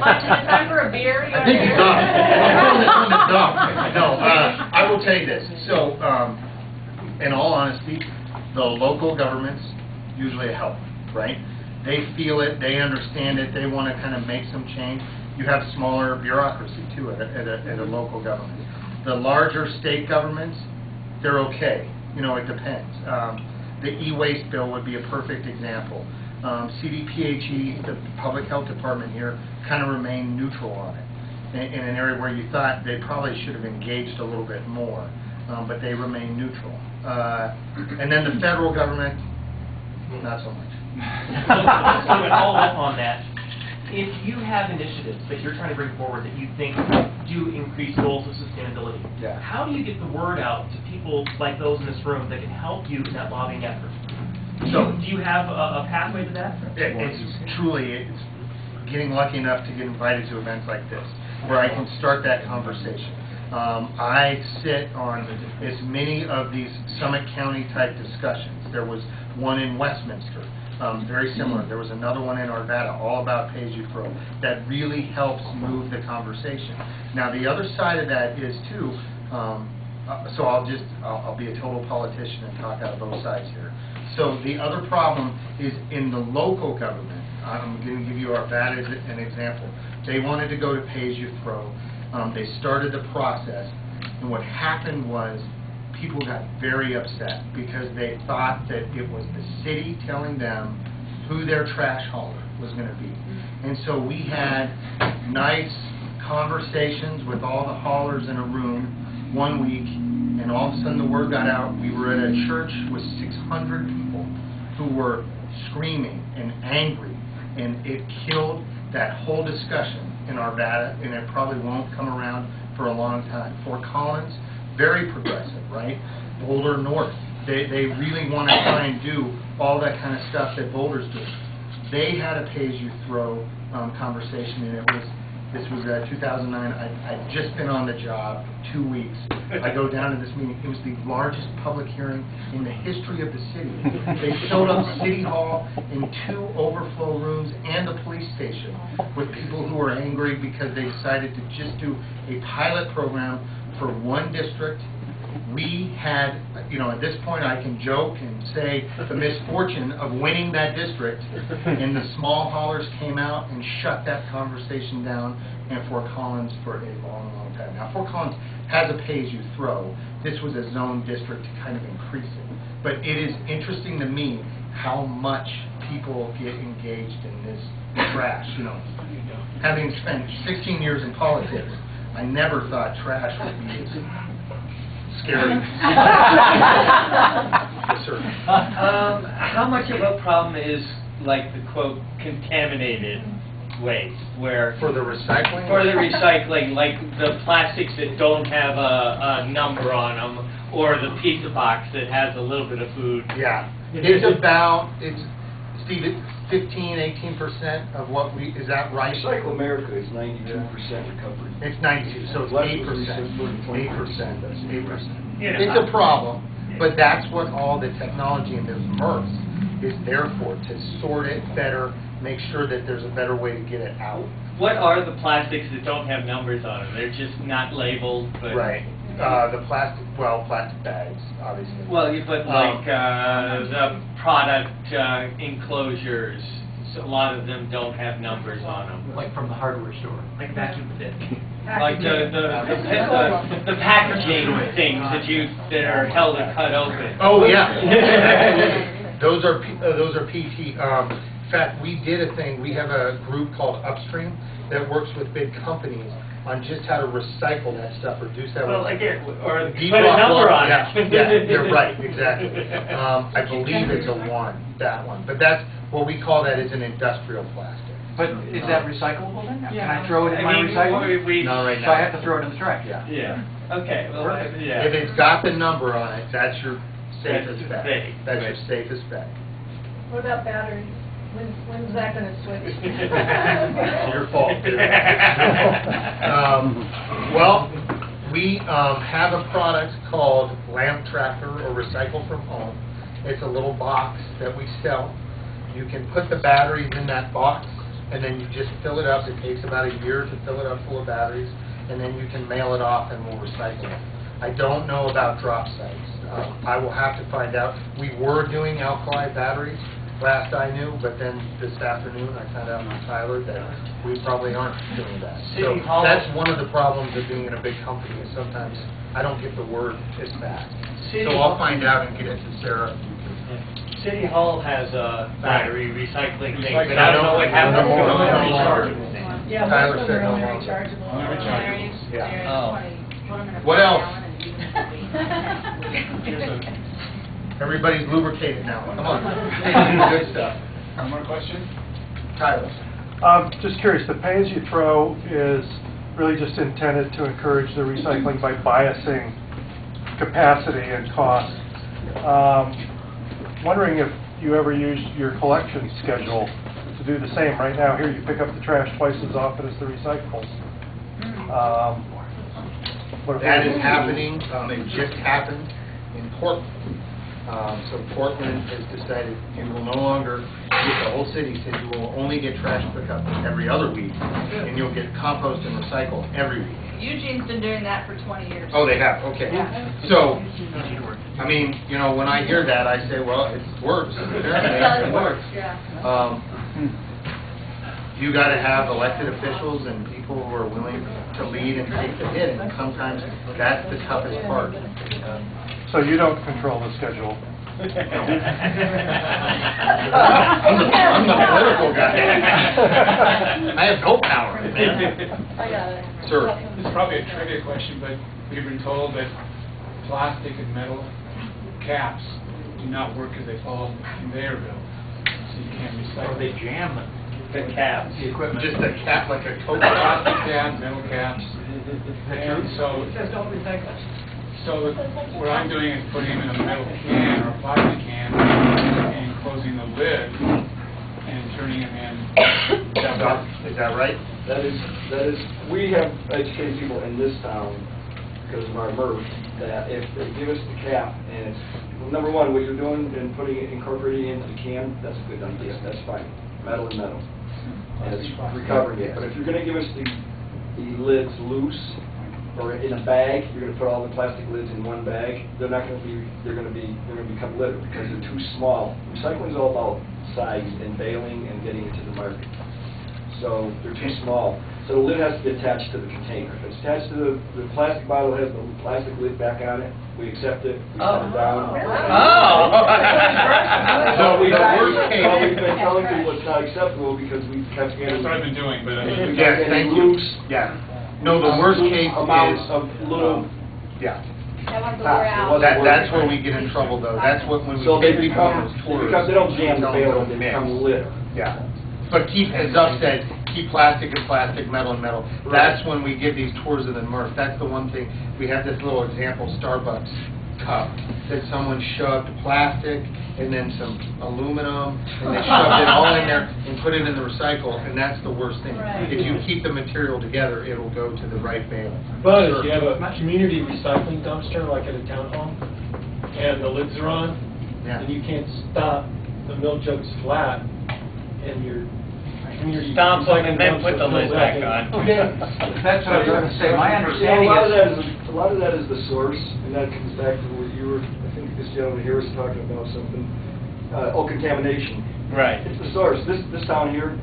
Hutch, is it time for a beer? I think he's off. No, I will tell you this. So, in all honesty, the local governments usually help, right? They feel it, they understand it, they want to kind of make some change. You have smaller bureaucracy too at a local government. The larger state governments, they're okay. You know, it depends. The e-waste bill would be a perfect example. CDPHE, the public health department here, kind of remained neutral on it in an area where you thought they probably should have engaged a little bit more, but they remain neutral. And then the federal government, not so much. So to follow up on that, if you have initiatives that you're trying to bring forward that you think do increase goals of sustainability, how do you get the word out to people like those in this room that can help you in that lobbying effort? So, do you have a pathway to that? It's getting lucky enough to get invited to events like this, where I can start that conversation. I sit on as many of these Summit County type discussions. There was one in Westminster. Very similar. There was another one in Arvada, all about pay-as-you-throw, that really helps move the conversation. Now, the other side of that is, too, so I'll be a total politician and talk out of both sides here. So the other problem is in the local government. I'm going to give you Arvada as an example. They wanted to go to pay-as-you-throw. They started the process, and what happened was people got very upset because they thought that it was the city telling them who their trash hauler was going to be. And so we had nice conversations with all the haulers in a room one week, and all of a sudden the word got out. We were at a church with 600 people who were screaming and angry, and it killed that whole discussion in Arvada, and it probably won't come around for a long time. Fort Collins, very progressive, right? Boulder North, they really want to try and do all that kind of stuff that Boulder's doing. They had a pay-as-you-throw conversation, and This was 2009. I'd just been on the job 2 weeks. I go down to this meeting. It was the largest public hearing in the history of the city. They filled up City Hall in 2 overflow rooms and the police station with people who were angry because they decided to just do a pilot program for one district. We had, at this point I can joke and say the misfortune of winning that district, and the small haulers came out and shut that conversation down in Fort Collins for a long, long time. Now, Fort Collins has a pay-as-you-throw. This was a zone district to kind of increase it. But it is interesting to me how much people get engaged in this trash. Having spent 16 years in politics, I never thought trash would be as scary. Yes, sir. How much of a problem is, like, the quote, contaminated waste, where... For the recycling? For the recycling, like the plastics that don't have a number on them, or the pizza box that has a little bit of food. Yeah. It's about, Steve, it's 15-18% of what we, is that right? Recycle America is 92% recovery. It's 92, so it's 8%. 8%, that's 8%. It's a problem, but that's what all the technology in those MRFs is there for, to sort it better, make sure that there's a better way to get it out. What are the plastics that don't have numbers on them? They're just not labeled, but... Right. The plastic bags, obviously. Well, but like the product enclosures, so a lot of them don't have numbers on them. Like from the hardware store. Like vacuum fit. Like the packaging things that are held and cut open. Oh yeah. Those are PT. In fact, we did a thing. We have a group called Upstream that works with big companies on just how to recycle that stuff, reduce that. Well, again, or put a number on it. Yeah, you're right, exactly. I believe it's a 1, that one. But that's, what we call that is an industrial plastic. But is that recyclable then? Yeah. Can I throw it in my recycling? No, right So now. I have to throw it in the trash? Yeah. Okay, well, yeah. If it's got the number on it, that's your safest bet. safe. That's your safest bet. What about batteries? When's that going to switch? It's your fault. Well, we have a product called Lamp Tracker or Recycle from Home. It's a little box that we sell. You can put the batteries in that box, and then you just fill it up. It takes about a year to fill it up full of batteries, and then you can mail it off and we'll recycle it. I don't know about drop sites. I will have to find out. We were doing alkali batteries last I knew, but then this afternoon I found out from Tyler that we probably aren't doing that. So that's one of the problems of being in a big company is sometimes I don't get the word as fast. So I'll find out and get it to Sarah. City Hall has a battery recycling thing, but I don't know what happens to them. Yeah, Tyler most of said them no are longer. rechargeable. Yeah. What else? Everybody's lubricated now. Come on. Good stuff. One more question? Tyler. Just curious, the pay-as-you-throw is really just intended to encourage the recycling by biasing capacity and cost. Wondering if you ever used your collection schedule to do the same. Right now, here you pick up the trash twice as often as the recyclables. That is happening. It just happened in Portland. So Portland has decided you will no longer, the whole city said you will only get trash pickup every other week, and you'll get compost and recycle every week. Eugene's been doing that for 20 years. Oh, they have? Okay. So, I mean, when I hear that, I say, well, it works. It works. You got to have elected officials and people who are willing to lead and take the hit, and sometimes that's the toughest part. So you don't control the schedule? I'm the political guy. I have no power, man. I got it. Sir. This is probably a trivia question, but we've been told that plastic and metal caps do not work because they fall in the conveyor belt, so you can't recycle. Or they jam the caps. The equipment. Just a cap like a tote Plastic caps, metal caps. And so, It says don't recycle. so what I'm doing is putting them in a metal can or a plastic can and closing the lid and turning them in. Is that right? That is, we have educated people in this town, because of our MRF, that if they give us the cap, and it's, well, number one, what you're doing and incorporating it into the can, that's a good idea, that's fine, metal and metal. And it's recovering it, but if you're gonna give us the lids loose, or in a bag, you're gonna put all the plastic lids in one bag, they're gonna become litter, because they're too small. Recycling is all about size and baling and getting it to the market. So they're too small. So the lid has to be attached to the container. If it's attached to the plastic bottle, has the plastic lid back on it, we accept it, we set it down. So we've been telling people it's not acceptable because we kept getting... That's what I've been doing, but... Yes, thank you. Loose. Yeah. No, the worst case amounts is... of little... Yeah. That wants to wear out. That's where we get in trouble, though. That's when we So they take people on become, those tours. because they don't jam the tell bale, them they don't become mix. litter. Yeah. But keep, as Doug said, keep plastic and plastic, metal and metal. That's when we give these tours of the MRF. That's the one thing. We have this little example Starbucks cup that someone shoved plastic and then some aluminum, and they shoved it all in there and put it in the recycle, and that's the worst thing. Right. If you keep the material together, it'll go to the right bale. But if you have a community recycling dumpster, like at a town hall, and the lids are on, Yeah. and you can't stop, the milk jug's flat, and your community Stomp them and then recycling put the dumpster lid fills back up, on. That's what I was going to say. My Yeah, understanding a lot of that is the source, and that comes back to what you were, I think this gentleman here was talking about something, contamination. Right. It's the source. This town here,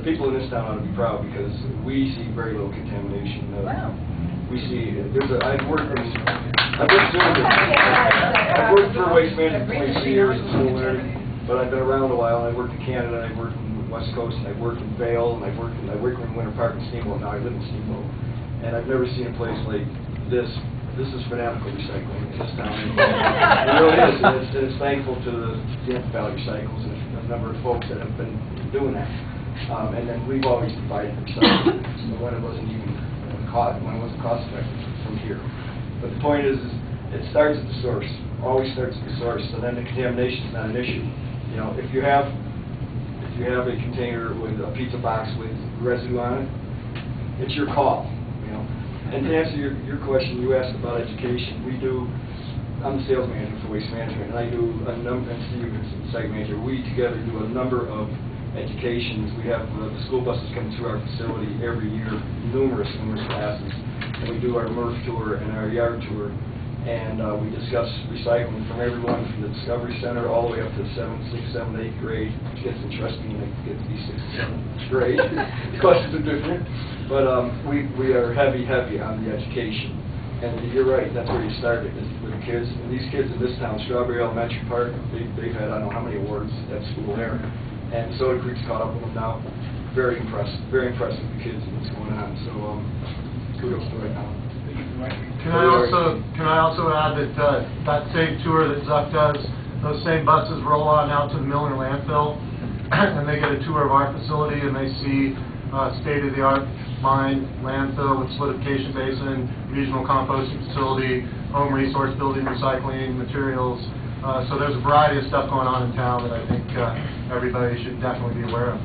people in this town ought to be proud because we see very little contamination. Wow. We see, I've worked for Waste Management for 22 years in Civil Energy, but I've been around a while, and I worked in Canada, and I worked in the West Coast, and I worked in Vail, and I worked in Winter Park and Steamboat, now I live in Steamboat. And I've never seen a place like this. This is fanatical recycling in this town. It really is, and it's thankful to the Yampa Valley Recycles and a number of folks that have been doing that. And then we've always provided recycling when it wasn't even cost effective from here. But the point is it starts at the source, always starts at the source, so then the contamination is not an issue. You know, if you have a container with a pizza box with residue on it, it's your call, you know. And to answer your question, you asked about education. I'm the sales manager for Waste Management, and I do a number, and Steve is the site manager. We together do a number of educations. We have the school buses come through our facility every year, numerous classes. And we do our MRF tour and our yard tour. And we discuss recycling from everyone from the Discovery Center all the way up to 7th, 6th, 7th, 8th grade. It gets interesting when they get to be 6th, 7th grade. The questions are different. But we are heavy on the education. And you're right, that's where you started, is with the kids. And these kids in this town, Strawberry Elementary Park, they've had I don't know how many awards at school there. And Soda Creek's caught up with them now. Very impressed with the kids and what's going on. So kudos to right now. Can I also add that that same tour that Zuck does, those same buses roll on out to the Miller landfill, and they get a tour of our facility, and they see state-of-the-art mine, landfill with solidification basin, regional composting facility, home resource building, recycling materials. So there's a variety of stuff going on in town that I think everybody should definitely be aware of.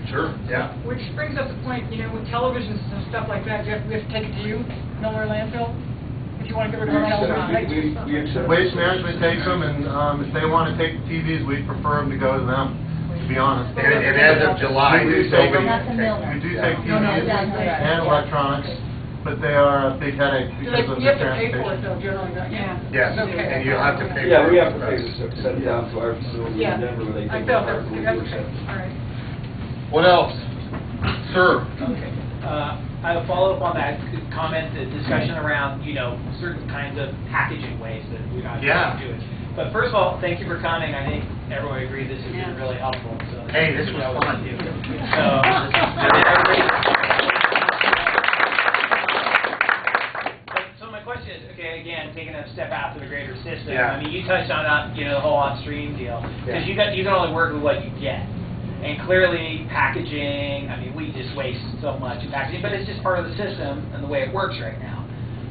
Sure, yeah. Which brings up the point, you know, with televisions and stuff like that, we have to take it to you, Miller landfill, if you want to get rid of our television. Waste Management takes them, and if they want to take the TVs, we'd prefer them to go to them, to be honest. And as of July, we do take them. Not the Miller. We do take TVs and electronics, but they are a big headache because of You the have to pay for it transportation. though, generally, don't you? Yes, Okay. and you'll have to pay for it. Yeah, we have to pay to send it down to our facility Yeah. in Denver where they I take felt it. that's okay, all right. What else? Sir? Okay. I have a follow-up on that comment, the discussion around, you know, certain kinds of packaging waste that we're not doing. But first of all, thank you for coming. I think everyone agrees this has been really helpful. So Hey, this was fun. So my question is, okay, again, taking a step out to the greater system. Yeah. I mean, you touched on, you know, the whole upstream deal because you can only work with what you get. And clearly, packaging, I mean, we just waste so much in packaging, but it's just part of the system and the way it works right now.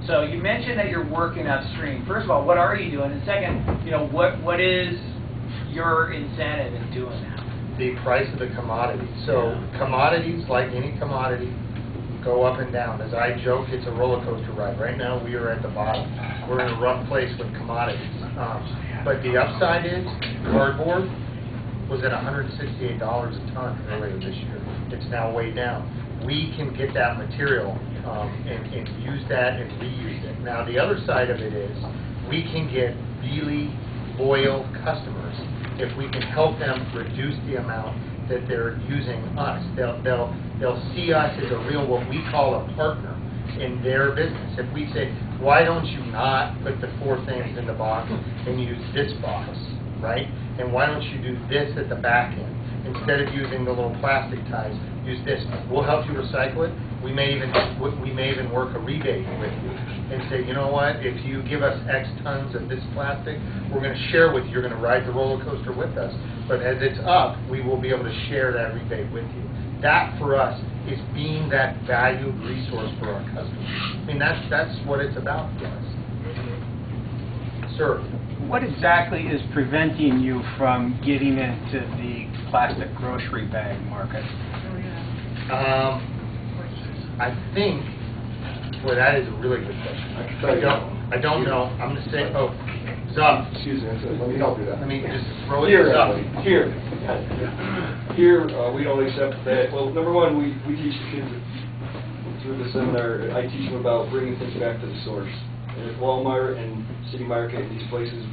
So you mentioned that you're working upstream. First of all, what are you doing? And second, you know, what is your incentive in doing that? the price of the commodity. So commodities, like any commodity, go up and down. As I joke, it's a roller coaster ride. Right now, we are at the bottom. We're in a rough place with commodities. But the upside is cardboard was at $168 a ton earlier this year. It's now way down. We can get that material and use that and reuse it. Now, the other side of it is we can get really loyal customers if we can help them reduce the amount that they're using us. They'll see us as a real, what we call a partner in their business. If we say, why don't you not put the 4 things in the box and use this box, right? And why don't you do this at the back end? Instead of using the little plastic ties, use this. We'll help you recycle it. We may even work a rebate with you and say, you know what, if you give us X tons of this plastic, we're going to share with you. You're going to ride the roller coaster with us. But as it's up, we will be able to share that rebate with you. That, for us, is being that valued resource for our customers. I mean, that's what it's about for us. Sir? What exactly is preventing you from getting into the plastic grocery bag market? I think, boy, that is a really good question. I don't know. I'm going to say, Zup. Excuse me, let me help you there. Let me just throw it Here, up. Here, we don't accept that. Well, number one, we teach the kids through the seminar. I teach them about bringing things back to the source. And at Walmart and City Market and these places,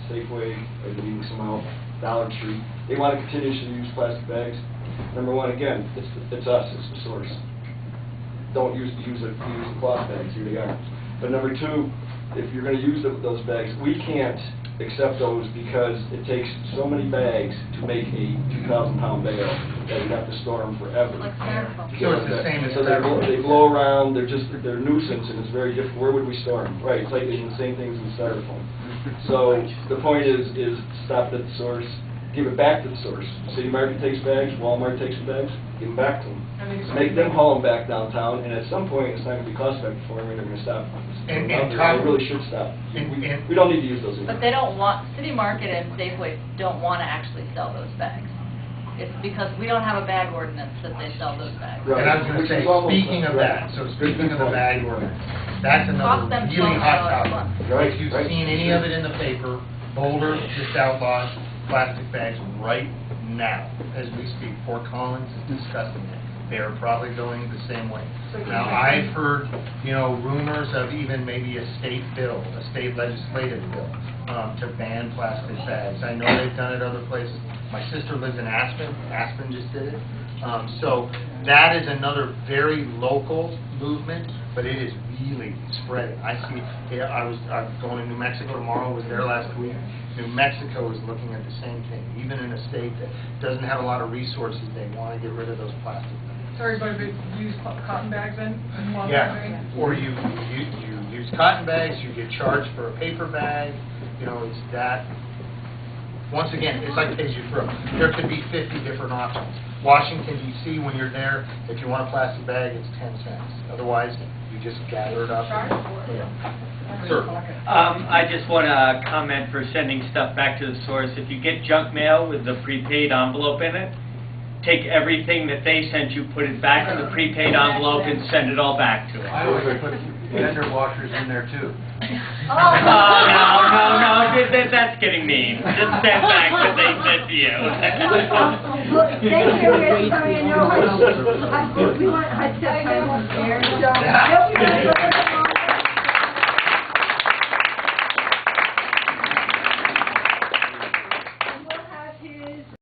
Safeway, I've been eating some out, Dollar Tree, they want to continuously use plastic bags. Number one, again, it's us, it's the source. Don't use the cloth bags, here they are. But number two, if you're going to use those bags, we can't accept those because it takes so many bags to make a 2,000-pound bale that we have to store them forever. Like styrofoam. So it's the same as So they blow around, they're a nuisance, and it's very difficult. Where would we store them? Right, it's like the same things with styrofoam. So the point is stop at the source, give it back to the source. City Market takes bags, Walmart takes the bags, give them back to them. Make them haul them back downtown, and at some point it's not going to be cost effective for them, and they're going to stop. And they really should stop. We don't need to use those anymore. But they don't want, City Market and Safeway don't want to actually sell those bags. It's because we don't have a bag ordinance that they sell those bags. Right. And I was going to say, speaking of that, so speaking of the bag ordinance, that's another really hot topic. If you've seen any of it in the paper, Boulder just outlawed plastic bags right now as we speak. Fort Collins is discussing it. They are probably going the same way. Now, I've heard, rumors of even maybe a state legislative bill to ban plastic bags. I know they've done it other places. My sister lives in Aspen. Aspen just did it. So that is another very local movement, but it is really spreading. I see. I'm going to New Mexico tomorrow. Was there last week. New Mexico is looking at the same thing. Even in a state that doesn't have a lot of resources, they want to get rid of those plastic bags. Sorry, but use cotton bags then? Yeah, or you use cotton bags, you get charged for a paper bag, it's that. Once again, it's like as you throw. There could be 50 different options. Washington, D.C., when you're there, if you want a plastic bag, it's 10 cents. Otherwise, you just gather it up. Sir. I just want to comment for sending stuff back to the source. If you get junk mail with the prepaid envelope in it, take everything that they sent you, put it back in the prepaid envelope, and send it all back to them. I always put fender washers in there too. No, that's getting mean. Just send back what they sent to you. Well, thank you, Mr. Sorry, I know we want Hutch to have there, so